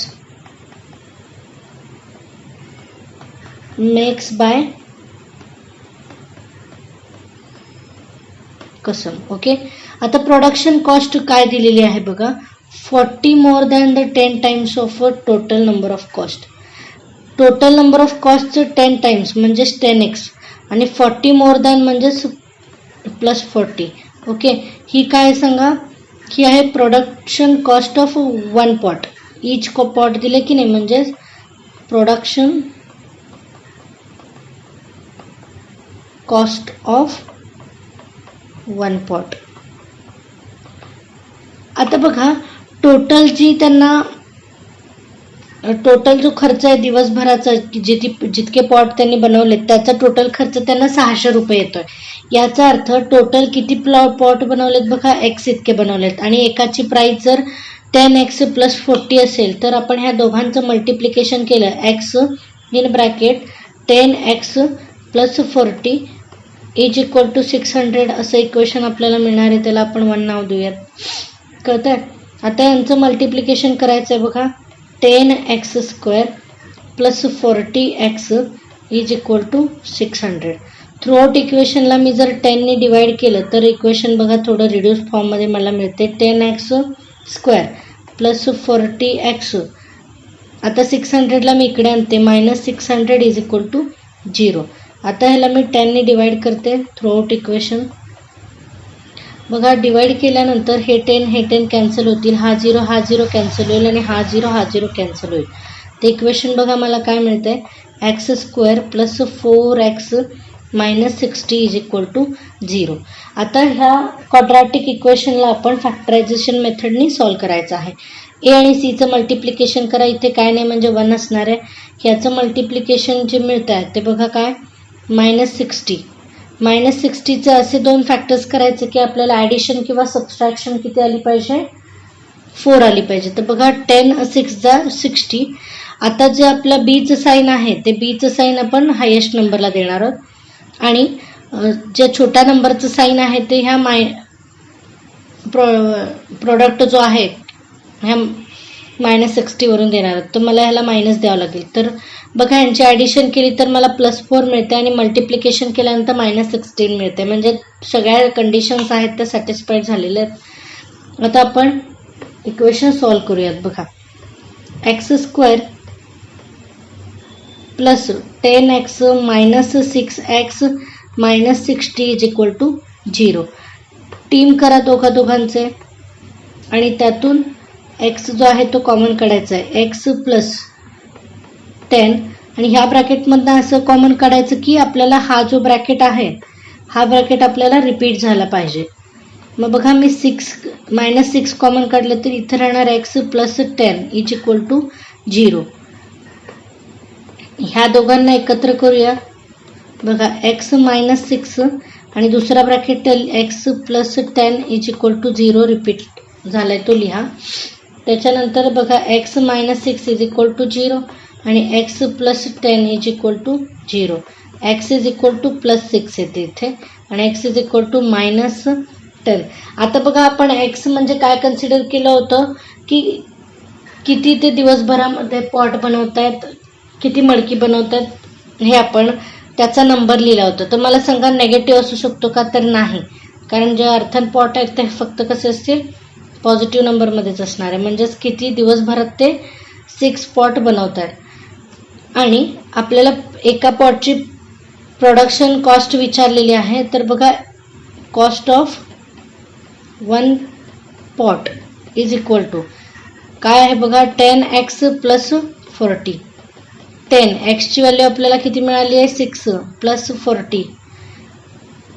makes by Kasam. Okay, आता प्रोडक्शन कॉस्ट काय दिलेली आहे बघा, 40 more than the 10 times of total number of cost. Total number of cost 10 times म्हणजेच 10x आणि 40 मोर दॅन म्हणजेच प्लस 40. ओके, ही काय सांगा, ही आहे production cost of 1 pot. Each pot दिले की नाही, म्हणजे प्रोडक्शन कॉस्ट ऑफ 1 पॉट. आता बघा, टोटल जी त्यांना टोटल जो खर्च आहे दिवसभराचा, जितके पॉट त्यांनी बनवले त्याचा टोटल खर्च त्यांना 600 रुपये येतोय. याचा अर्थ टोटल किती पॉट बनवलेत बघा, एक्स इतके बनवलेत आणि एकाची प्राइस जर 10x प्लस 40 असेल तर आपण ह्या दोघांचं मल्टिप्लिकेशन केलं, x in bracket 10x plus 40 is equal to 600 असं इक्वेशन आपल्याला मिळणार आहे. त्याला आपण 1 नाव देऊयात. कळतंय? आता यांचं मल्टिप्लिकेशन करायचं आहे बघा, 10x square plus 40x is equal to 600. Throughout इक्वेशनला मी जर 10ने डिवाइड केलं तर इक्वेशन बघा थोडं रिड्यूस फॉर्ममध्ये मला मिळते, 10x स्क्वेअर प्लस 40x. आता 600ला मी इकडे आणते, मायनस 600 इज इक्वल टू 0. आता ह्याला मी 10ने डिवाइड करते थ्रू आउट इक्वेशन. बघा, डिवाइड केल्यानंतर हे 10 कॅन्सल होतील, हा 0 कॅन्सल होईल आणि हा 0 कॅन्सल होईल. ते इक्वेशन बघा मला काय मिळतं आहे, x square plus 4x minus 60 is equal to 0. आता ह्या क्वाड्रॅटिक इक्वेशनला आपण फॅक्टरायझेशन मेथडनी सॉल्व करायचं आहे. ए आणि सीचं मल्टिप्लिकेशन करा, इथे काय नाही म्हणजे 1 असणार आहे. ह्याचं मल्टिप्लिकेशन जे मिळतं आहे ते बघा काय, मायनस 60. मायनस 60चे असे 2 फॅक्टर्स करायचे की आपल्याला ॲडिशन किंवा सबस्ट्रॅक्शन किती आली पाहिजे, 4 आली पाहिजे. तर बघा 10 6 जा 60. आता जे आपलं बीचं साईन आहे ते बीचं साईन आपण हायेस्ट नंबरला देणार आहोत आणि जे छोट्या नंबरचं साईन आहे ते ह्या प्रोडक्ट जो आहे ह्या मायनस 60 वरून देणार आहोत. तर मला ह्याला मायनस द्यावं लागेल. तर बघा, यांची ॲडिशन केली तर मला प्लस 4 मिळते आणि मल्टिप्लिकेशन केल्यानंतर मायनस 16 मिळते. म्हणजे सगळ्या कंडिशन्स आहेत त्या सॅटिस्फाईड झालेल्या आहेत. आता आपण इक्वेशन सॉल्व करूयात. बघा, x square plus 10x minus 6x minus 60 is equal to 0. टीम करा दोघांचे आणि त्यातून एक्स जो आहे तो कॉमन काढायचा आहे, एक्स प्लस 10 आणि ह्या ब्रॅकेटमधनं असं कॉमन काढायचं की आपल्याला हा जो ब्रॅकेट आहे हा ब्रॅकेट आपल्याला रिपीट झाला पाहिजे. मग बघा, मी मायनस 6 कॉमन काढलं तर इथं राहणार x plus 10 is equal to 0. ह्या दोघांना एकत्र करूया. बघा, एक्स मायनस 6 आणि दुसरा bracket x plus 10 is equal to 0 repeat झाला आहे, तो लिहा. त्याच्यानंतर बघा, x minus 6 is equal to 0 आणि x plus 10 is equal to 0. X is equal to plus 6 येते इथे आणि x is equal to minus 10. आता बघा, आपण एक्स म्हणजे काय कन्सिडर केलं होतं की किती ते दिवसभरामध्ये पॉट बनवत आहेत, किती मडकी बनवत आहेत, हे आपण त्याचा नंबर लिहिला होता. तर मला सांगा, नेगेटिव्ह असू शकतो का? तर नाही, कारण जे अर्थन पॉट आहेत ते फक्त कसे असतील, पॉझिटिव्ह नंबरमध्येच असणार आहे. म्हणजेच किती दिवसभरात ते 6 पॉट बनवत आहेत आणि आपल्याला एका पॉटची प्रोडक्शन कॉस्ट विचारलेली आहे. तर बघा, cost of 1 pot is equal to काय आहे बघा, 10x प्लस 40. 10xची व्हॅल्यू आपल्याला किती मिळाली आहे, 6 प्लस 40.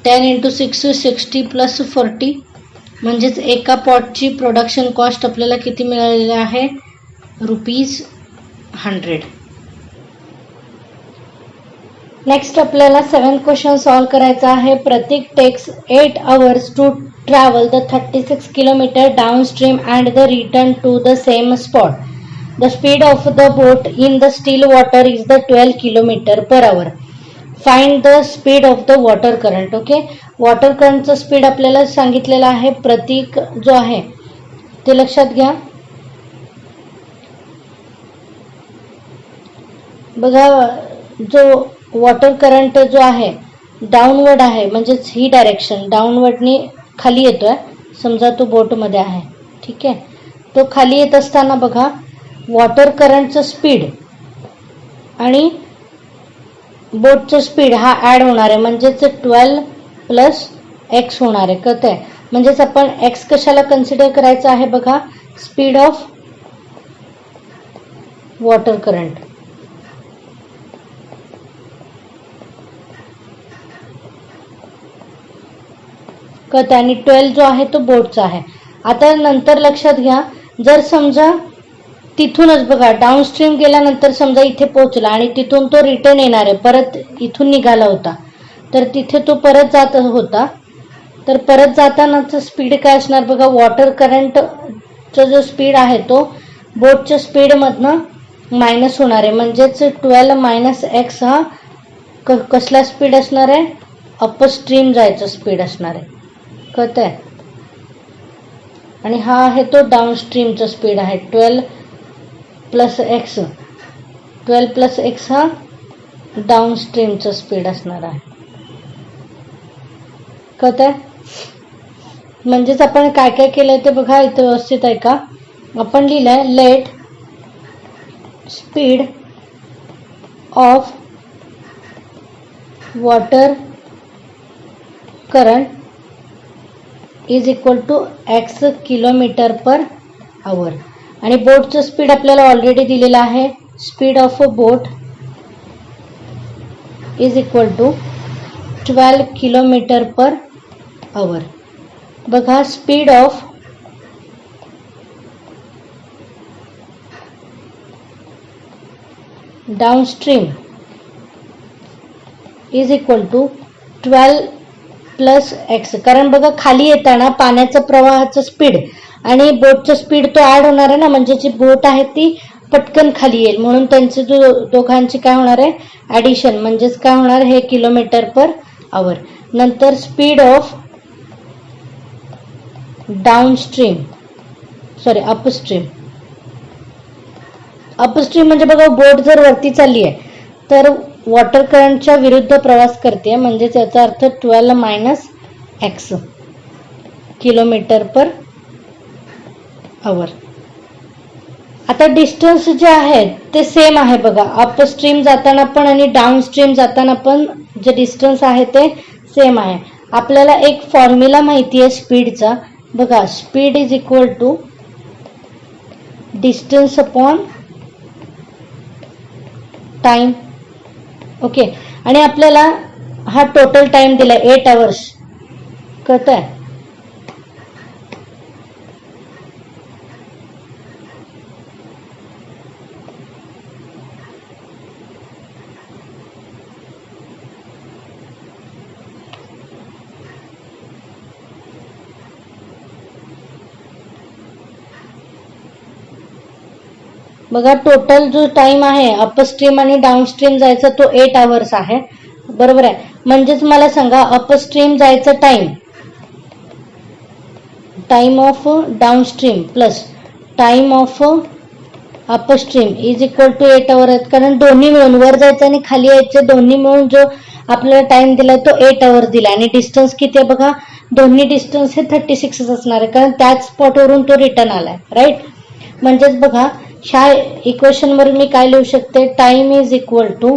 10 इंटू 6 60 प्लस 40 म्हणजेच एका पॉटची प्रोडक्शन कॉस्ट आपल्याला किती मिळालेली आहे, ₹100. नेक्स्ट आपल्याला 7th क्वेश्चन सॉल्व करायचा आहे. Prateek takes 8 hours to travel the 36 kilometre downstream and the return to the same spot. The speed of the boat in the still water is the 12 kilometre per hour. Find the speed of the water current. Okay, water करंटचं स्पीड आपल्याला सांगितलेलं आहे. प्रतीक जो आहे ते लक्षात घ्या. बघा, जो वॉटर करंट जो आहे डाऊनवर्ड आहे, म्हणजेच ही डायरेक्शन डाऊनवर्डनी खाली येतोय. समजा तो बोटमध्ये आहे, ठीक आहे. तो खाली येत असताना बघा वॉटर करंटचं स्पीड आणि बोटचं स्पीड हा ॲड होणार आहे, म्हणजेच 12 + x होणार आहे. कळतंय? म्हणजेच आपण x कशाला कन्सिडर करायचं आहे बघा, स्पीड ऑफ वॉटर करंट. कळतंय? आणि 12 जो आहे तो बोटचा आहे. आता नंतर लक्षात घ्या, जर समजा तिथूनच बघा डाऊनस्ट्रीम गेल्यानंतर समजा इथे पोहोचला आणि तिथून तो रिटर्न येणार आहे, परत इथून निघाला होता, तर तिथे तो परत जात होता, तर परत जातानाचं स्पीड काय असणार बघा, वॉटर करंटचा जो स्पीड आहे तो बोटच्या स्पीडमधनं मायनस होणार आहे. म्हणजेच 12 - x हा कसला स्पीड असणार आहे, अपस्ट्रीम जायचं स्पीड असणार आहे. कळतंय? आणि हा आहे तो डाऊनस्ट्रीमचा स्पीड आहे. 12 + x. 12 + x हा डाऊनस्ट्रीमचा स्पीड असणार आहे. कळतंय? म्हणजेच आपण काय काय केलंय ते बघा, इथे व्यवस्थित आहे का. आपण लिहिलंय let speed of water current is equal to x kilometre per hour. आणि बोटचं स्पीड आपल्याला ऑलरेडी दिलेलं आहे. Speed of a boat is equal to 12 kilometre per hour. बघा, speed of downstream is equal to 12 + x. कारण बघा खाली येताना पाण्याचं प्रवाहाचं स्पीड आणि बोटचं स्पीड तो ॲड होणार आहे ना, म्हणजे जी बोट आहे ती पटकन खाली येईल, म्हणून त्यांचे जो दोघांची काय होणार आहे ॲडिशन, म्हणजेच काय होणार हे किलोमीटर पर आवर. नंतर speed of downstream upstream. Upstream म्हणजे बघा बोट जर वरती चालली आहे तर वॉटर करंटच्या विरुद्ध प्रवास करते, म्हणजेच याचा अर्थ 12 - x किलोमीटर पर आवर. आता डिस्टन्स जे आहेत ते सेम आहे बघा, अपस्ट्रीम जाताना पण आणि डाऊनस्ट्रीम जाताना पण जे डिस्टन्स आहे ते सेम आहे. आपल्याला एक फॉर्म्युला माहिती आहे स्पीडचा बघा, speed is equal to distance upon time. Okay, आणि आपल्याला हा टोटल टाइम दिलाय 8 hours. कळतंय? बघा, टोटल जो टाइम आहे अपस्ट्रीम आणि डाऊनस्ट्रीम जायचा तो 8 hours आहे, बरोबर आहे. म्हणजेच मला सांगा अपस्ट्रीम जायचं time of downstream plus time of upstream is equal to 8 hours आहेत. कारण दोन्ही मिळून वर जायचं आणि खाली यायचं दोन्ही मिळून जो आपल्याला टाइम दिलाय तो 8 hours दिला. आणि डिस्टन्स किती आहे बघा, दोन्ही डिस्टन्स हे 36 असणार आहे, कारण त्याच स्पॉटवरून तो रिटर्न आलाय, राईट. म्हणजेच बघा ह्या इक्वेशन वर मी काय लिहू शकते, time is equal to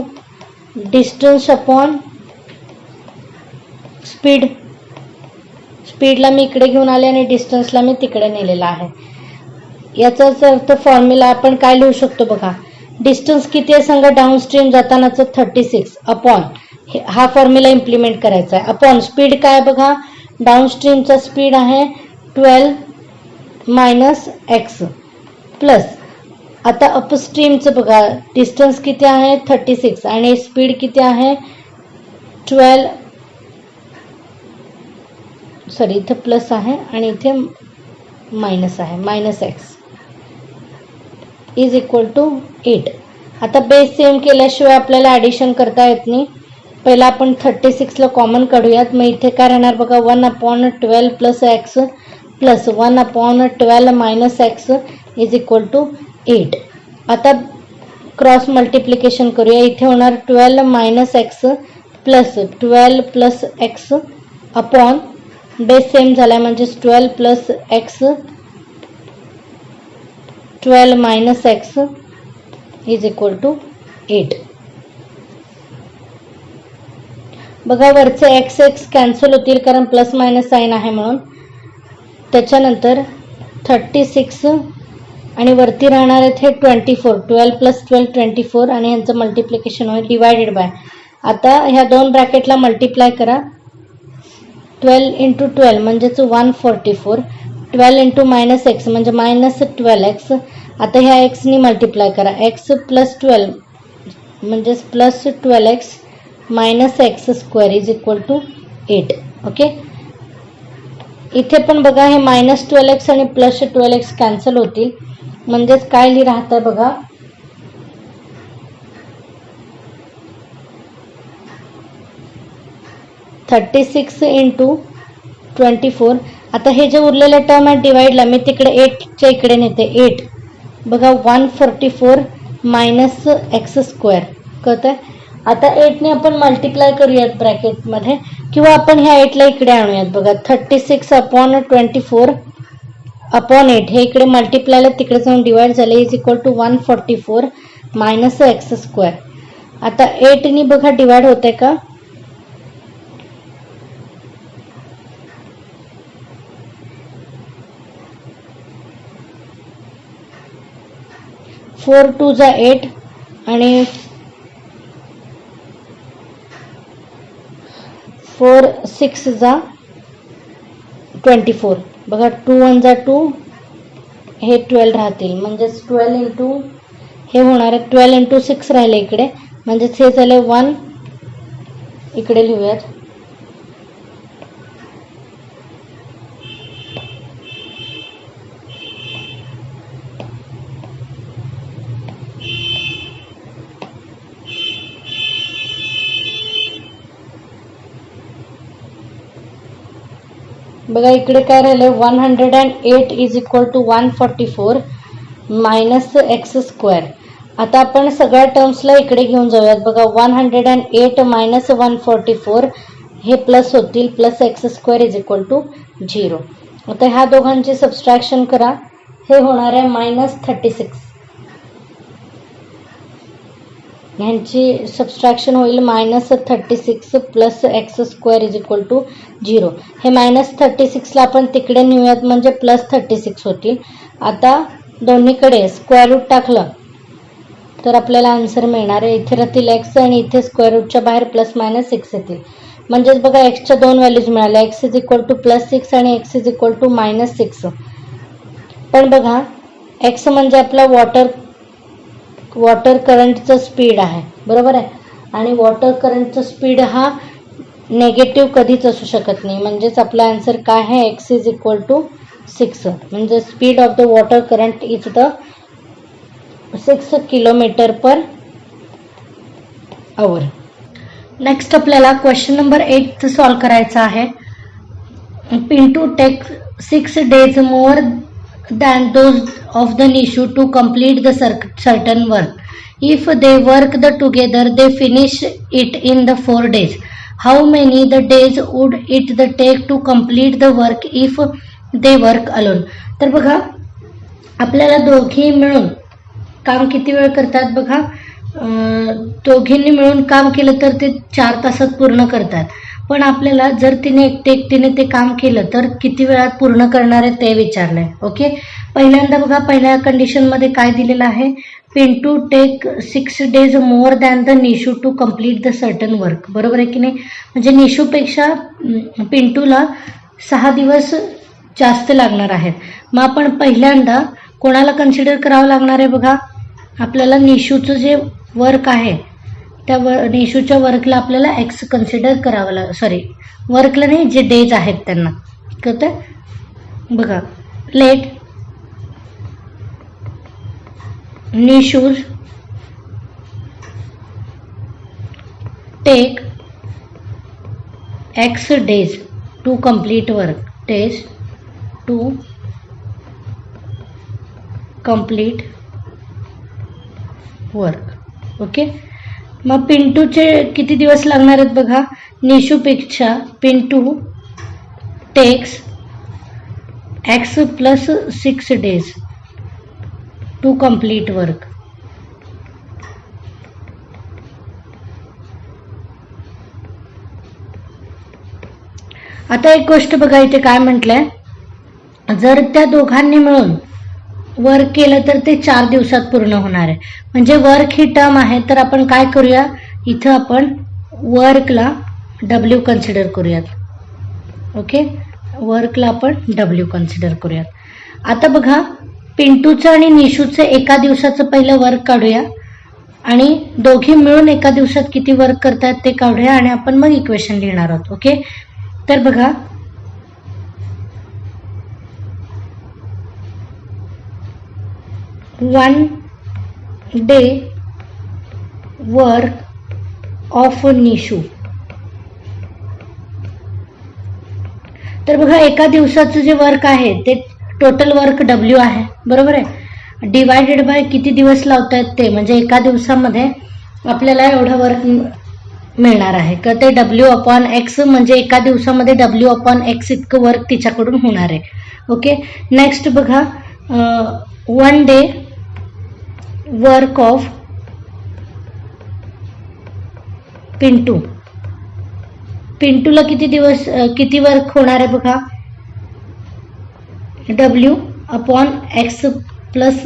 distance upon speed. स्पीडला मी इकडे घेऊन आले आणि डिस्टन्सला मी तिकडे नेलेला आहे. याचाच अर्थ फॉर्म्युला आपण काय लिहू शकतो बघा, डिस्टन्स किती आहे सांगा, डाऊनस्ट्रीम जातानाचं 36 अपॉन हा फॉर्म्युला इम्प्लिमेंट करायचा आहे, अपॉन स्पीड काय बघा, डाऊनस्ट्रीमचा स्पीड आहे 12 - x प्लस आता अपस्ट्रीमचं बघा डिस्टन्स किती आहे 36 आणि स्पीड किती आहे 12 सॉरी इथे प्लस आहे आणि इथे मायनस आहे, minus x is equal to 8. आता बेस सेम केल्याशिवाय आपल्याला ॲडिशन करता येत नाही. पहिला आपण 36ला कॉमन काढूयात. मग इथे काय राहणार बघा, 1/12 plus x plus 1/12 minus x is equal to 8. आता क्रॉस मल्टिप्लिकेशन करूया. इथे होणार 12 minus x plus 12 plus x upon base same झाला म्हणजे 12 plus x 12 minus x is equal to 8. बघा वरचे एक्स एक्स कॅन्सल होतील कारण प्लस मायनस साईन आहे म्हणून. त्याच्यानंतर 36 आणि वरती राहणार आहेत हे 24. 12 प्लस 12 24 आणि यांचं मल्टिप्लिकेशन होईल डिवायडेड बाय. आता ह्या दोन ब्रॅकेटला मल्टिप्लाय करा. 12 इंटू 12 म्हणजेच 144. 12 इंटू मायनस एक्स म्हणजे मायनस 12x. आता ह्या एक्सनी मल्टिप्लाय करा. एक्स प्लस 12 म्हणजेच plus 12x minus x square is equal to 8. Okay. इथे पण बघा हे मायनस 12x आणि प्लस 12x कॅन्सल होतील म्हणजेच काय राहतंय बघा, $36 इंटू 24. आता हे जे उरलेले टर्म आहे डिवाइडला मी तिकडे 8च्या इकडे नेते. 8 बघा 144 मायनस एक्स स्क्वेअर कळत आहे. आता 8ने आपण मल्टिप्लाय करूयात ब्रॅकेटमध्ये किंवा आपण ह्या 8ला इकडे आणूयात. बघा 36 अपॉन 24 अपॉन 8 हे इकडे मल्टिप्लायला तिकडे जाऊन डिवाइड झाले is equal to 144 minus x square. आता 8नी बघा डिवाइड होते का, फोर 2 जा 8 आणि 4 6 जा 24. बघा 2 1 जा 2 हे 12 राहतील म्हणजेच 12 इंटू हे होणार आहे 12 इंटू 6 राहिले इकडे म्हणजेच हे झाले 1. इकडे लिहूयात. बघा इकडे काय राहिले 108 is equal to 144 minus x square. आता आपण सगळ्या टर्म्सला इकडे घेऊन जाऊयात. बघा 108 मायनस 144 हे प्लस होतील plus x square is equal to 0. आता ह्या दोघांची सबस्ट्रॅक्शन करा. हे होणार आहे मायनस 36. ह्यांची सबस्ट्रॅक्शन होईल minus 36 plus x square is equal to 0. हे मायनस 36ला आपण तिकडे नेऊयात म्हणजे प्लस 36 होतील. आता दोन्हीकडे स्क्वेअर रूट टाकलं तर आपल्याला आन्सर मिळणार आहे. इथे राहतील एक्स आणि इथे स्क्वेअर रूटच्या बाहेर प्लस मायनस 6 येतील म्हणजेच बघा एक्सच्या दोन व्हॅल्यूज मिळाल्या. X is equal to plus 6 आणि x is equal to minus 6. पण बघा एक्स म्हणजे आपला वॉटर करंटचं स्पीड आहे बरोबर आहे आणि वॉटर करंटचं स्पीड हा नेगेटिव्ह कधीच असू शकत नाही म्हणजेच आपला आन्सर काय आहे एक्स इज इक्वल टू 6 म्हणजे speed of the water current is the 6 kilometre per hour. Next आपल्याला क्वेश्चन नंबर 8 सॉल्व करायचा आहे. Pintu take 6 days more than those of the Nishu to complete the certain work. If they worked together, they finish it in the 4 days. How many the days would it take to complete the work if they work alone? तर बघा आपल्याला दोघी मिळून काम किती वेळ करतात बघा. दोघींनी मिळून काम केलं तर ते 4 तासात पूर्ण करतात. पण आपल्याला जर तिने एकटीने ते काम केलं तर किती वेळात पूर्ण करणार आहे ते विचारलंय. ओके. पहिल्यांदा बघा पहिल्या कंडिशनमध्ये काय दिलेलं आहे, Pintu take 6 days more than the Nishu to complete the certain work. बरोबर आहे की नाही. म्हणजे निशूपेक्षा पिंटूला 6 दिवस जास्त लागणार आहेत. मग आपण पहिल्यांदा कोणाला कन्सिडर करावं लागणार आहे बघा, आपल्याला निशूचं जे वर्क आहे त्या निशूच्या वर्कला आपल्याला एक्स कन्सिडर करावं लागेल, सॉरी वर्कला नाही, जे डेज आहेत त्यांना. कळतं? बघा, let Nishu's take x days to complete work, days to complete work. Okay, मग पिंटूचे किती दिवस लागणार आहेत बघा. निशूपेक्षा Pintu takes x plus 6 days to complete work. आता एक गोष्ट बघा, इथे काय म्हटलंय, जर त्या दोघांनी मिळून वर्क केलं तर ते 4 दिवसात पूर्ण होणार आहे. म्हणजे वर्क ही टर्म आहे, तर आपण काय करूया, इथं आपण वर्कला W कन्सिडर करूयात. ओके, वर्कला आपण W कन्सिडर करूयात. आता बघा, पिंटूचं आणि निशूचं एका दिवसाचं पहिलं वर्क काढूया आणि दोघी मिळून एका दिवसात किती वर्क करतात ते काढूया आणि आपण मग इक्वेशन लिहिणार आहोत. ओके, तर बघा, one day work of Nishu. तर बघा, एका दिवसाचं जे वर्क आहे ते टोटल वर्क W आहे, बरोबर आहे, डिवायडेड बाय किती दिवस लावतायत ते, म्हणजे एका दिवसामध्ये आपल्याला एवढं वर्क मिळणार आहे. का ते W/X, म्हणजे एका दिवसामध्ये W/X इतकं वर्क तिच्याकडून होणार आहे. ओके, नेक्स्ट बघा, one day work of Pintu. पिंटूला किती वर्क होणार आहे बघा, W/X प्लस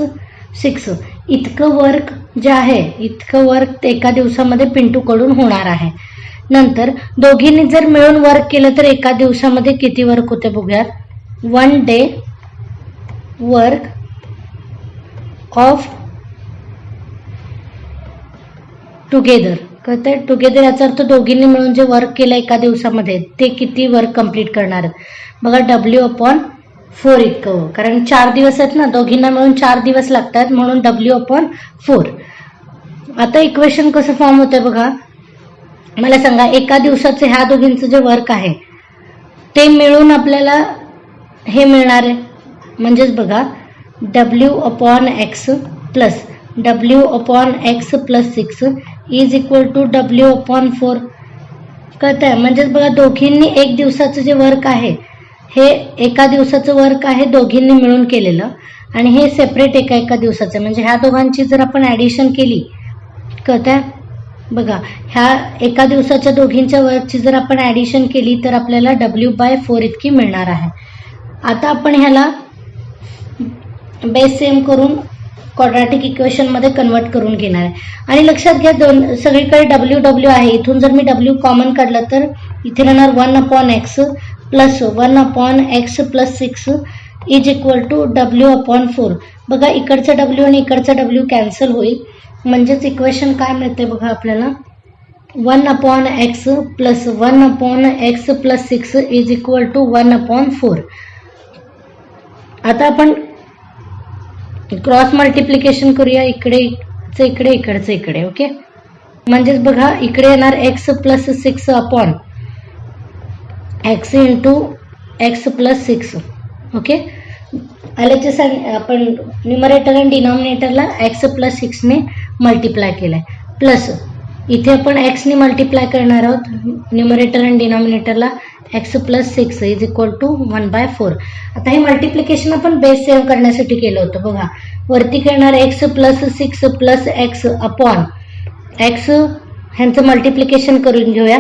6 इतकं वर्क जे आहे, इतकं वर्क एका दिवसामध्ये पिंटूकडून होणार आहे. नंतर दोघींनी जर मिळून वर्क केलं तर एका दिवसामध्ये किती वर्क होते बघूयात. One day work of together. कळतंय? टुगेदर याचा अर्थ दोघींनी मिळून जे वर्क केलं एका दिवसामध्ये ते किती वर्क कंप्लीट करणार आहेत बघा, W/4 इतकं, कारण 4 दिवस आहेत ना, दोघींना मिळून 4 दिवस लागतात, म्हणून W/4. आता इक्वेशन कसं फॉर्म होतंय बघा, मला सांगा, एका दिवसाचं ह्या दोघींचं जे वर्क आहे ते मिळून आपल्याला हे मिळणार आहे. म्हणजेच बघा, W/X plus W/X plus 6 is equal to W/4. कळतंय? म्हणजेच बघा, दोघींनी एक दिवसाचं जे वर्क आहे, हे एका दिवसाचं वर्क आहे दोघींनी मिळून केलेलं, आणि हे सेपरेट एका दिवसाचं. म्हणजे ह्या दोघांची जर आपण ॲडिशन केली, कळतंय बघा, ह्या एका दिवसाच्या दोघींच्या वर्कची जर आपण ॲडिशन केली तर आपल्याला W/4 इतकी मिळणार आहे. आता आपण ह्याला बेस सेम करून क्वाड्रॅटिक इक्वेशनमध्ये कन्वर्ट करून घेणार आहे. आणि लक्षात घ्या, सगळीकडे W आहे, इथून जर मी W कॉमन काढलं तर इथे राहणार 1/X plus 1/X plus 6 is equal to W/4. बघा, इकडचा W आणि इकडचा W कॅन्सल होईल, म्हणजेच इक्वेशन काय मिळते बघा आपल्याला, 1/X plus 1/X plus 6 is equal to 1/4. आता आपण क्रॉस मल्टिप्लिकेशन करूया, इकडेचं इकडे, इकडचं इकडे. ओके, म्हणजेच बघा, इकडे येणार X plus 6 X into X plus 6. Okay, LHS आपण न्यूमरेटर आणि डिनॉमिनेटरला X प्लस 6ने मल्टिप्लाय केलाय, प्लस इथे आपण X ने मल्टिप्लाय करणार आहोत, न्यूमरेटर आणि डिनॉमिनेटरला X plus 6 is equal to 1/4. आता हे मल्टिप्लिकेशन आपण बेस सेव्ह करण्यासाठी केलं होतं. बघा, वरती करणार X plus 6 plus X upon X, ह्यांचं मल्टिप्लिकेशन करून घेऊया,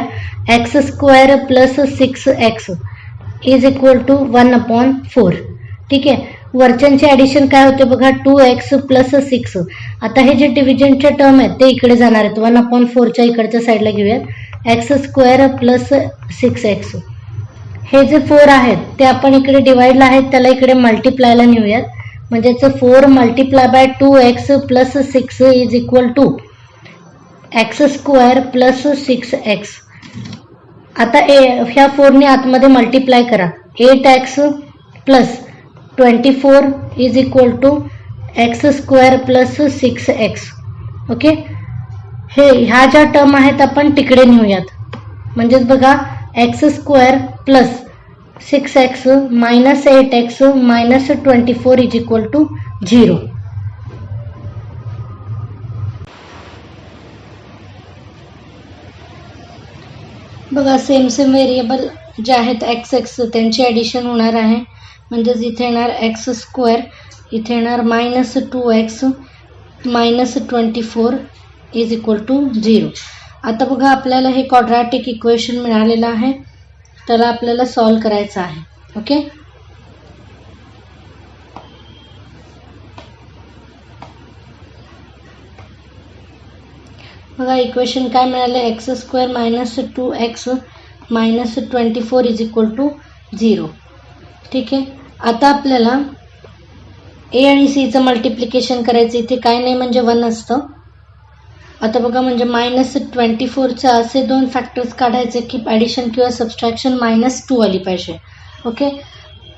X square plus 6X is equal to 1/4. ठीक आहे, वरच्यांचे ॲडिशन काय होते बघा, 2X प्लस 6. आता हे जे डिव्हिजनचे टर्म आहेत ते इकडे जाणार आहेत, 1/4च्या इकडच्या साईडला घेऊयात, X स्क्वेअर प्लस 6X. हे जे 4 आहेत ते आपण इकडे डिवाइडला आहेत, त्याला इकडे मल्टिप्लायला नेऊयात, म्हणजेच 4 multiply by 2X plus 6 is equal to x square plus 6x. आता ह्या 4ने आतमध्ये मल्टिप्लाय करा. 8x plus 24 is equal to x square plus 6x. Okay, ह्या ज्या टर्म आहेत आपण तिकडे नेऊयात. म्हणजेच बघा x square plus 6x minus 8x minus 24 is equal to 0. बघा सेम व्हेरिएबल जे आहेत x त्यांची ॲडिशन होणार आहे. म्हणजेच इथे येणार एक्स स्क्वेअर, इथे येणार minus 2x minus 24 is equal to 0. आता बघा आपल्याला हे क्वाड्रॅटिक इक्वेशन मिळालेलं आहे, त्याला आपल्याला सॉल्व करायचं आहे. ओके, बघा इक्वेशन काय मिळाले, x square minus 2x minus 24 is equal to 0. ठीक आहे, आता आपल्याला ए आणि सीचं मल्टिप्लिकेशन करायचं. इथे काय नाही म्हणजे 1 असतं. आता बघा म्हणजे मायनस 24चे असे दोन फॅक्टर्स काढायचे की ॲडिशन किंवा सबस्ट्रॅक्शन -2 आली पाहिजे. ओके,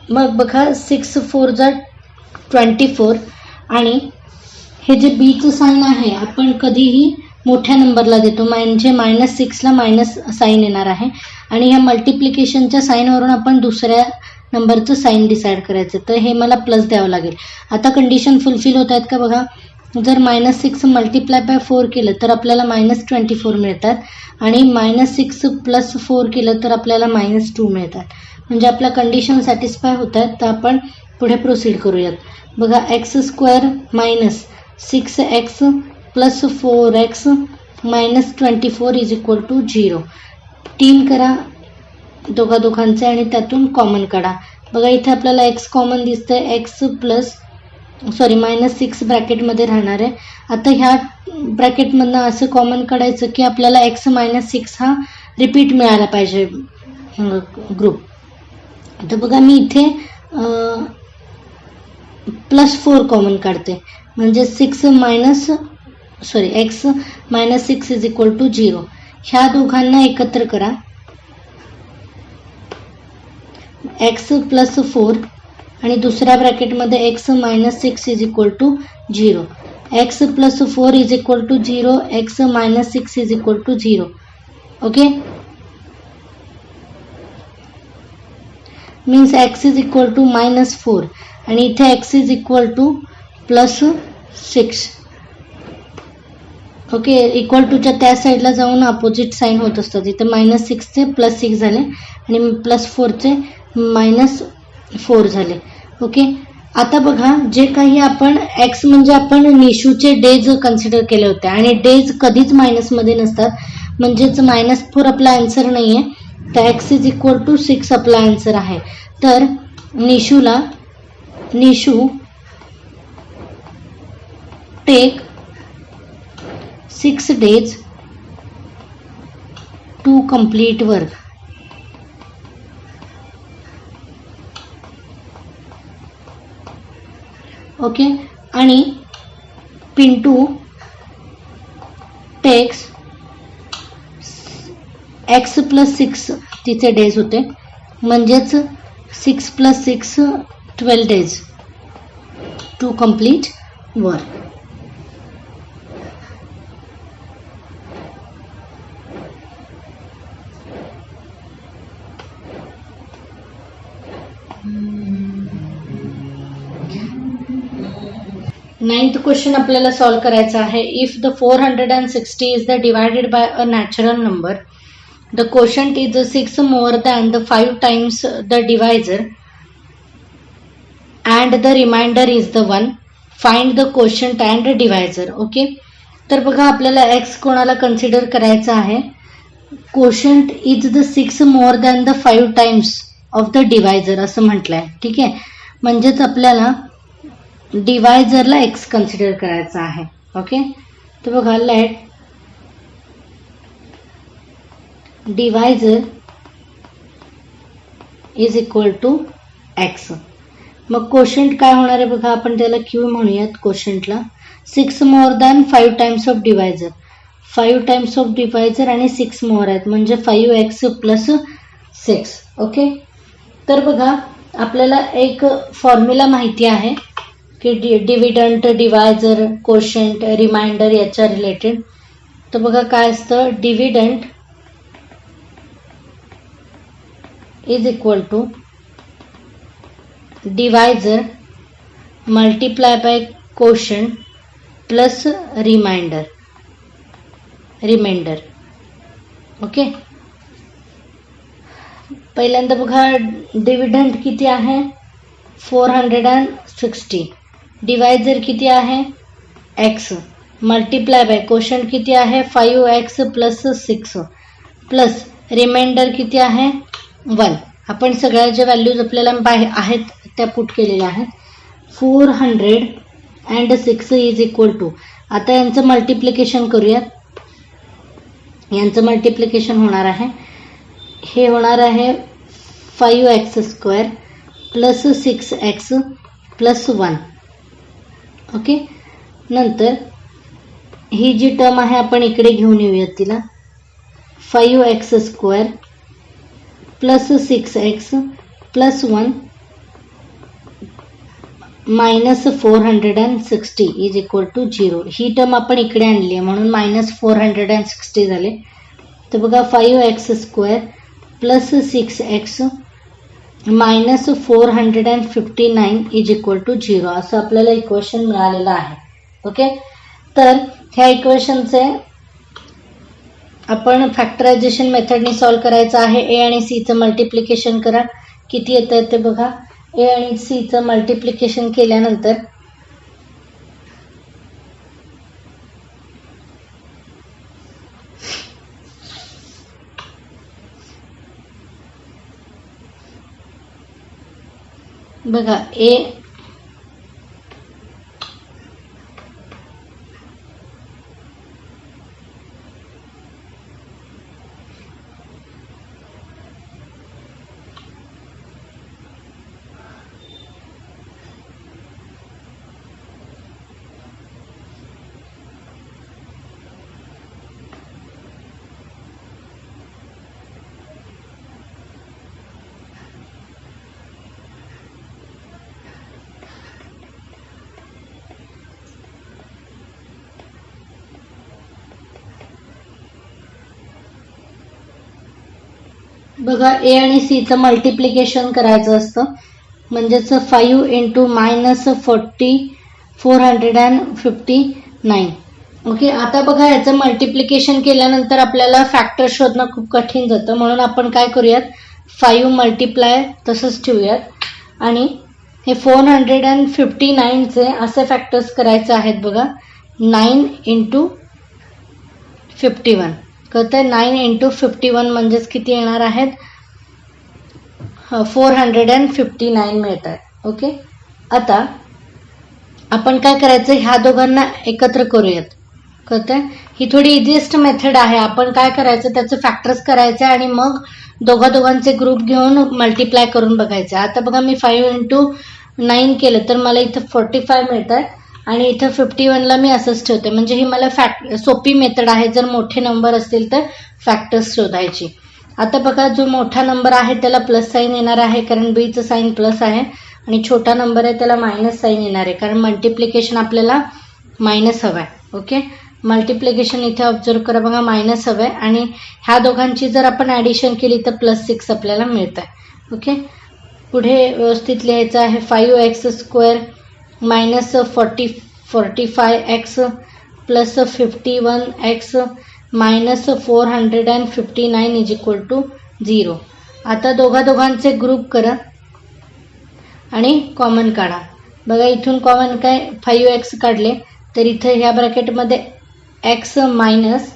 मग बघा 6 4 जा 24 आणि हे जे बीचं साईन आहे आपण कधीही मोठ्या नंबरला देतो, म्हणजे -6ला मायनस साईन येणार आहे. आणि ह्या मल्टिप्लिकेशनच्या साईनवरून आपण दुसऱ्या नंबरचं साईन डिसाईड करायचं, तर हे मला प्लस द्यावं लागेल. आता कंडिशन फुलफिल होत आहेत का बघा. जर -6 मल्टिप्लाय बाय 4 केलं तर आपल्याला -24 मिळतात आणि -6 प्लस 4 केलं तर आपल्याला -2 मिळतात. म्हणजे आपल्या कंडिशन सॅटिस्फाय होत आहेत. तर आपण पुढे प्रोसीड करूयात. बघा x square minus 6x plus 4x minus 24 is equal to 0. 3 करा दोघांचे आणि त्यातून कॉमन काढा. बघा इथे आपल्याला x कॉमन दिसतंय, एक्स प्लस -6 ब्रॅकेटमध्ये राहणार आहे. आता ह्या ब्रॅकेटमधनं असं कॉमन काढायचं की आपल्याला x -6 हा रिपीट मिळाला पाहिजे ग्रुप. आता बघा मी इथे +4 कॉमन काढते, म्हणजे x -6 इज इक्वल टू 0. ह्या दोघांना एकत्र करा. x प्लस 4 आणि दुसऱ्या ब्रॅकेटमध्ये x -6 is equal to 0. x plus 4 is equal to 0, x -6 is equal to 0. Okay, means x is equal to -4 आणि इथे x is equal to +6. Okay, equal टूच्या त्या साईडला जाऊन अपोजिट साईन होत असतात. इथे -6चे +6 झाले आणि +4चे -4 झाले. ओके, आता बघा जे काही आपण x म्हणजे आपण निशूचे डेज कन्सिडर केले होते आणि डेज कधीच मायनसमध्ये नसतात, म्हणजेच -4 आपला आन्सर नाही आहे. तर x इज इक्वल टू 6 आपला आन्सर आहे. तर Nishu take 6 days to complete work. Okay, आणि पिंटू टेक्स x + 6 तिचे डेज होते, म्हणजेच 6 + 6 12 days to complete work. Ninth question आपल्याला सॉल्व करायचा आहे. If the 460 is the divided by a natural number, the quotient is 6 more than the 5 times the divisor and the remainder is the 1. Find the quotient and divisor. Okay, तर बघा आपल्याला x कोणाला कन्सिडर करायचं आहे. Quotient is the 6 more than the 5 times of the divisor असं म्हटलंय. ठीक आहे, म्हणजेच आपल्याला डिवायझरला x कन्सिडर करायचा आहे. ओके, तर बघा let divisor is equal to x. मग क्वोशंट काय होणार आहे बघा, आपण त्याला q म्हणूयात क्वोशंटला. 6 more than 5 times of divisor. 5 times of divisor आणि 6 मोर आहेत म्हणजे 5x प्लस 6. ओके, तर बघा आपल्याला एक फॉर्म्युला माहिती आहे की डिव्हिडंट, डिवायझर, कोशंट, रिमाइंडर याच्या रिलेटेड. तर बघा काय असतं, dividend is equal to divisor multiply by quotient plus remainder. Okay, पहिल्यांदा बघा डिव्हिडंट किती आहे 460, डिवायझर किती आहे x, मल्टिप्लाय बाय कोशंट किती आहे 5x प्लस 6 प्लस रिमाइंडर किती आहे 1. आपण सगळ्या ज्या व्हॅल्यूज आपल्याला आहेत त्या पुट केलेल्या आहेत. 406 इज इक्वल टू, आता यांचं मल्टिप्लिकेशन करूयात. यांचं मल्टिप्लिकेशन होणार आहे, हे होणार आहे 5x square plus 6x plus 1. Okay, नंतर ही जी टर्म आहे आपण इकडे घेऊन येऊयात तिला. 5x square plus 6x plus 1 minus 460 is equal to 0. ही टर्म आपण इकडे आणली आहे म्हणून मायनस 460 झाले. तर बघा 5x square plus 6x minus 459 is equal to 0 असं आपल्याला इक्वेशन मिळालेलं आहे. ओके, तर ह्या इक्वेशनचे आपण फॅक्टरायझेशन मेथडने सॉल्व करायचं आहे. ए आणि सीचं मल्टिप्लिकेशन करा, किती येतं ते बघा. ए आणि सीचं मल्टिप्लिकेशन केल्यानंतर बघा ए बघा ए आणि सीचं मल्टिप्लिकेशन करायचं असतं म्हणजेच 5 इंटू मायनस 459. ओके, आता बघा याचं मल्टिप्लिकेशन केल्यानंतर आपल्याला फॅक्टर शोधणं खूप कठीण जातं म्हणून आपण काय करूयात 5 मल्टिप्लाय तसंच ठेवूयात आणि हे 459चे असे फॅक्टर्स करायचे आहेत बघा. 9 इंटू 51 कळतंय. 9 इंटू 51 म्हणजेच किती येणार आहेत 459 मिळतात. ओके, आता आपण काय करायचं ह्या दोघांना एकत्र करूयात. कळतंय, ही थोडी इझिएस्ट मेथड आहे. आपण काय करायचं त्याचं फॅक्टर्स करायचे आणि मग दोघांचे ग्रुप घेऊन मल्टिप्लाय करून बघायचं. आता बघा मी 5 इंटू 9 केलं तर मला इथं 45 मिळतात आणि इथं 51ला मी असंच ठेवते म्हणजे ही मला सोपी मेथड आहे जर मोठे नंबर असतील तर फॅक्टर्स शोधायची. आता बघा जो मोठा नंबर आहे त्याला प्लस साईन येणार आहे कारण बीचं साईन प्लस आहे आणि छोटा नंबर आहे त्याला मायनस साईन येणार आहे कारण मल्टिप्लिकेशन आपल्याला मायनस हवं आहे. ओके, मल्टिप्लिकेशन इथे ऑब्झर्व करा बघा मायनस हवं आहे आणि ह्या दोघांची जर आपण ॲडिशन केली तर प्लस 6 आपल्याला मिळत आहे. ओके, पुढे व्यवस्थित लिहायचं आहे 5x square minus 45x plus 51x minus 459 is equal to 0. आता दोघांचे ग्रुप करा आणि कॉमन काढा. बघा इथून कॉमन काय 5x काढले तर इथे ह्या ब्रॅकेटमध्ये x मायनस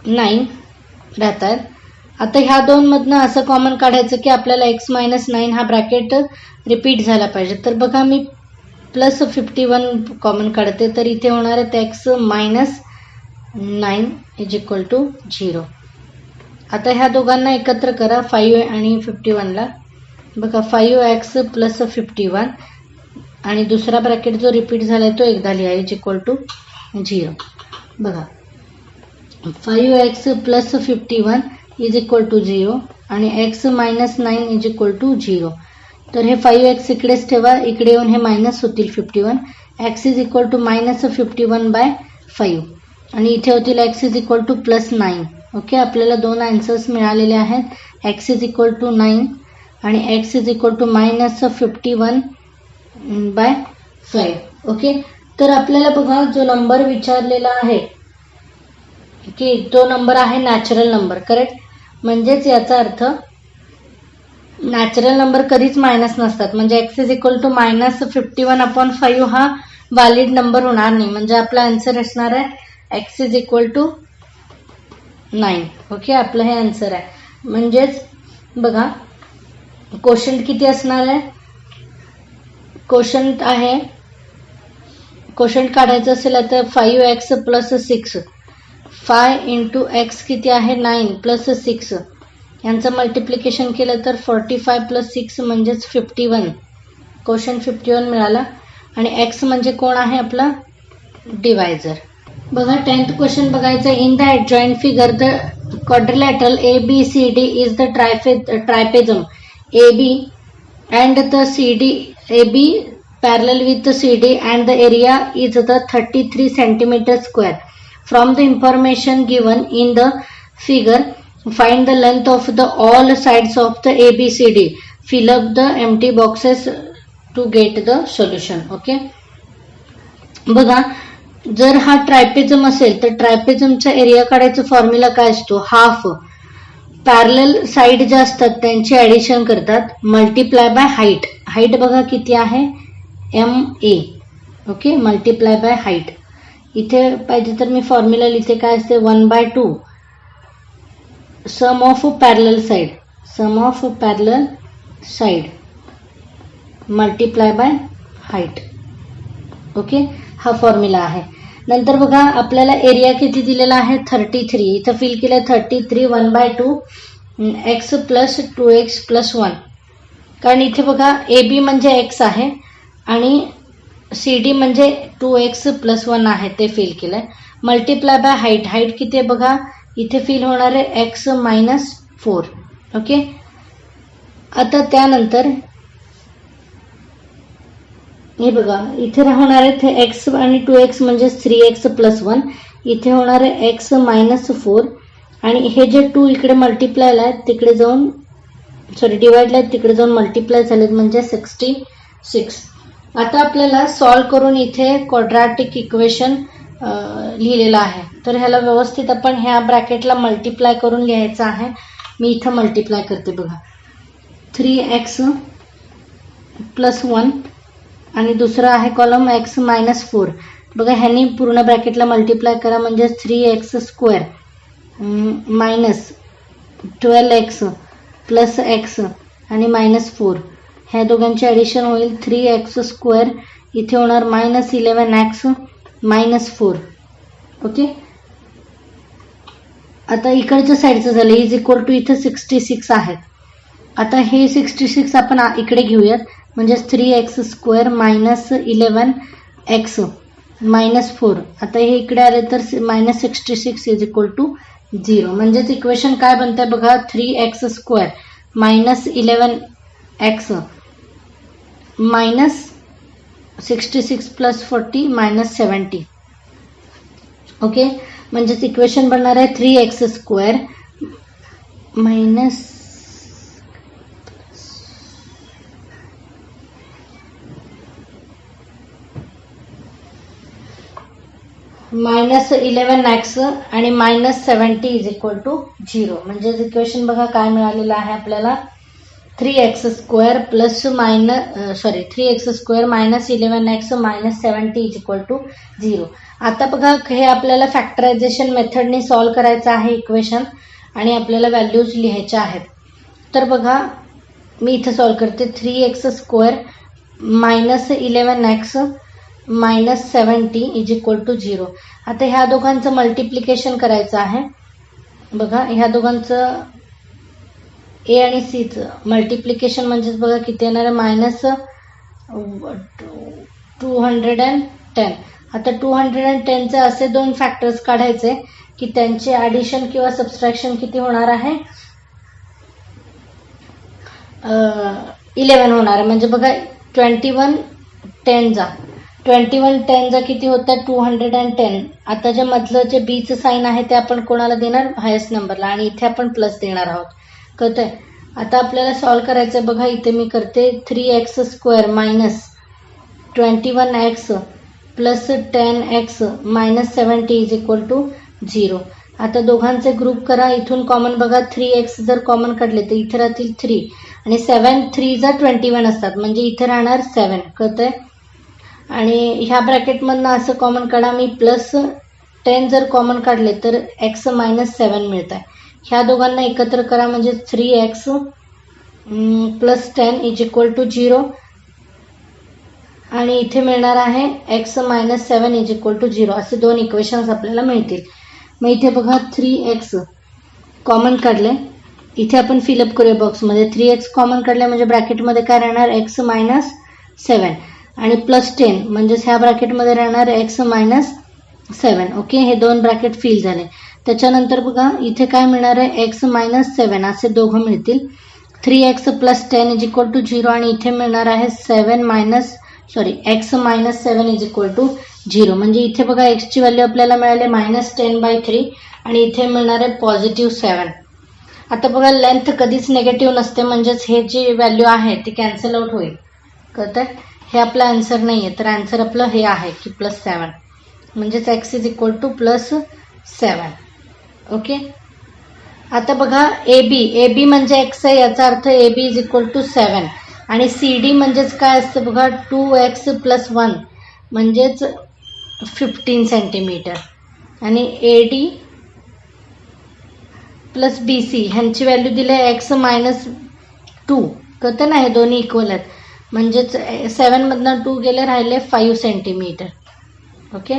9 राहतात. आता ह्या दोनमधनं असं कॉमन काढायचं की आपल्याला x मायनस 9 हा ब्रॅकेट रिपीट झाला पाहिजे. तर बघा मी प्लस 51 कॉमन काढते तर इथे होणार आहे x minus 9 is equal to 0. आता ह्या दोघांना एकत्र करा 5 आणि 51ला. बघा 5x प्लस 51 आणि दुसरा ब्रॅकेट जो रिपीट झाला आहे तो एकदा लिहा इज इक्वल टू 0. बघा 5x plus 51 is equal to 0 आणि x minus 9 is equal to 0. तर हे 5x इकडेच ठेवा, इकडे येऊन हे मायनस होतील 51. x is equal to minus 51/5 आणि इथे होतील x is equal to plus 9. Okay, आपल्याला दोन आन्सर्स मिळालेले आहेत. x इज इक्वल टू 9 आणि x is equal to minus 51/5. Okay, तर आपल्याला बघा जो नंबर विचारलेला आहे की तो नंबर आहे नॅचरल नंबर. करेक्ट, म्हणजेच याचा अर्थ नॅचरल नंबर कधीच मायनस नसतात. म्हणजे x is equal to minus 51/5 हा व्हॅलिड नंबर होणार नाही. म्हणजे आपला आन्सर असणार आहे x is equal to 9. Okay, आपलं हे आन्सर आहे. म्हणजेच बघा क्वोशंट किती असणार आहे, क्वोशंट आहे, क्वोशंट काढायचं असेल तर 5x प्लस 6, 5 इंटू x किती आहे 9 प्लस 6, यांचं मल्टिप्लिकेशन केलं तर 45 प्लस 6 म्हणजेच 51. क्वोशंट 51 मिळाला आणि x म्हणजे कोण आहे आपला डिवायझर. बघा 10th क्वेश्चन बघायचं. In the adjoint figure the quadrilateral ABCD is the trapezium AB and the CD AB parallel with the CD and the area is the 33 centimeter square. From the information given in the figure, find the length of the all sides of the ABCD. Fill up the empty boxes to get the solution. Okay, बघा जर हा ट्रायपेझम असेल तर ट्रायपेझमचा एरिया काढायचा फॉर्म्युला काय असतो, हाफ पॅरलल साइड ज्या असतात त्यांची ऍडिशन करतात मल्टिप्लाय बाय हाईट. हाईट बघा किती आहे MA. Okay, multiply by height. इथे पाहिजे तर मी फॉर्म्युला लिहिते, काय असते 1/2 sum of parallel side, sum of parallel side multiply by height. Okay, हा फॉर्म्युला आहे. नंतर बघा आपल्याला एरिया किती दिलेला आहे 33. इथं फिल केलं 33 1/2 x प्लस 2x प्लस 1. कारण इथे बघा AB म्हणजे x आहे आणि CD म्हणजे 2x प्लस 1 आहे, ते फिल केलंय. मल्टिप्लाय बाय हाईट, हाईट किती आहे बघा इथे फिल होणार आहे x मायनस 4. ओके, आता त्यानंतर हे बघा इथे होणार आहे x आणि 2x म्हणजे 3x प्लस 1. इथे होणार आहे x मायनस 4 आणि हे जे 2 इकडे मल्टिप्लाय आहेत तिकडे जाऊन डिवाइडला आहेत तिकडे जाऊन मल्टिप्लाय झालेत म्हणजे 66. आता आपल्याला सॉल्व करून इथे क्वाड्रॅटिक इक्वेशन लिहिलेलं आहे. तर ह्याला व्यवस्थित आपण ह्या ब्रॅकेटला मल्टिप्लाय करून लिहायचं आहे. मी इथं मल्टिप्लाय करते बघा 3x प्लस 1 आणि दुसरा आहे कॉलम x मायनस 4. बघा ह्यांनी पूर्ण ब्रॅकेटला मल्टिप्लाय करा म्हणजे 3x square minus 12x plus x आणि मायनस 4. ह्या दोघांची ॲडिशन होईल 3x स्क्वेअर. इथे होणार मायनस 11x मायनस 4. ओके, आता इकडच्या साईडचं झालं इज इक्वल टू इथं 66 आहेत. आता हे 66 आपण इकडे घेऊयात म्हणजे 3x square minus 11x minus 4. आता हे इकडे आले तर मायनस 66 इज इक्वल टू 0. म्हणजेच इक्वेशन काय बनतंय बघा 3x square minus 11x minus 66 plus 40 minus 70. Okay, म्हणजेच इक्वेशन बनणार आहे 3x square minus minus 11x आणि मायनस 70 इज इक्वल टू 0. म्हणजेच इक्वेशन बघा काय मिळालेलं आहे आपल्याला 3x square plus 3x square minus 11x minus 70 is equal to 0. आता बघा हे आपल्याला फॅक्टरायझेशन मेथडने सॉल्व करायचं आहे इक्वेशन आणि आपल्याला व्हॅल्यूज लिहायच्या आहेत. तर बघा मी इथं सॉल्व करते 3x square minus 11x minus 70 is equal to 0. आता ह्या दोघांचं मल्टिप्लिकेशन करायचं आहे. बघा ह्या दोघांचं ए आणि सीचं मल्टिप्लिकेशन म्हणजेच बघा किती येणार आहे मायनस 210. आता 210चे असे दोन फॅक्टर्स काढायचे की त्यांचे ॲडिशन किंवा सबट्रॅक्शन किती होणार आहे, 11 होणार आहे. म्हणजे बघा 2110 किती होतात, 210. आता जे मधलं जे बीचं साईन आहे ते आपण कोणाला देणार, हायेस्ट नंबरला, आणि इथे आपण प्लस देणार आहोत. कळतंय. आता आपल्याला सॉल्व करायचं. बघा इथे मी करते 3x² minus 21x plus 10x minus 70 is equal to 0. आता दोघांचे ग्रुप करा. इथून कॉमन बघा 3x जर कॉमन काढले तर इथे राहतील 3 आणि 7 3 जर 21 असतात म्हणजे इथे राहणार 7. कळतंय. आणि ह्या ब्रॅकेटमधनं असं कॉमन काढा. मी प्लस 10 जर कॉमन काढले तर x मायनस 7 मिळत आहे. ह्या दोघांना एकत्र करा म्हणजे 3x plus 10 is equal to 0 आणि इथे मिळणार आहे x minus 7 is equal to 0. असे दोन इक्वेशन्स आपल्याला मिळतील. मग इथे बघा 3x कॉमन काढले. इथे आपण फिलअप करूया बॉक्समध्ये. 3x कॉमन काढले म्हणजे ब्रॅकेटमध्ये काय राहणार, x मायनस 7 आणि प्लस 10 म्हणजेच ह्या ब्रॅकेटमध्ये राहणार x मायनस 7. ओके, हे दोन ब्रॅकेट फिल झाले. त्याच्यानंतर बघा इथे काय मिळणार आहे, x मायनस 7 असे दोघं मिळतील. 3x plus 10 is equal to 0 आणि इथे मिळणार आहे x minus 7 is equal to 0. म्हणजे इथे बघा x ची व्हॅल्यू आपल्याला मिळाली मायनस 10/3 आणि इथे मिळणार आहे पॉझिटिव्ह 7. आता बघा लेंथ कधीच निगेटिव्ह नसते म्हणजेच हे जी व्हॅल्यू आहे ती कॅन्सल आउट होईल. कळतंय. हे आपलं आन्सर नाही आहे तर आन्सर आपलं हे आहे की प्लस 7 म्हणजेच x is equal to plus 7. Okay. आता बघा ए बी म्हणजे x आहे याचा अर्थ A B is equal to 7 आणि सी डी म्हणजेच काय असतं बघा 2x प्लस 1 म्हणजेच 15 सेंटीमीटर आणि A D plus B C ह्यांची व्हॅल्यू दिली आहे x मायनस 2. कळतं ना, हे दोन्ही इक्वल आहेत म्हणजेच 7 मधनं 2 गेले राहिले 5 सेंटीमीटर. ओके.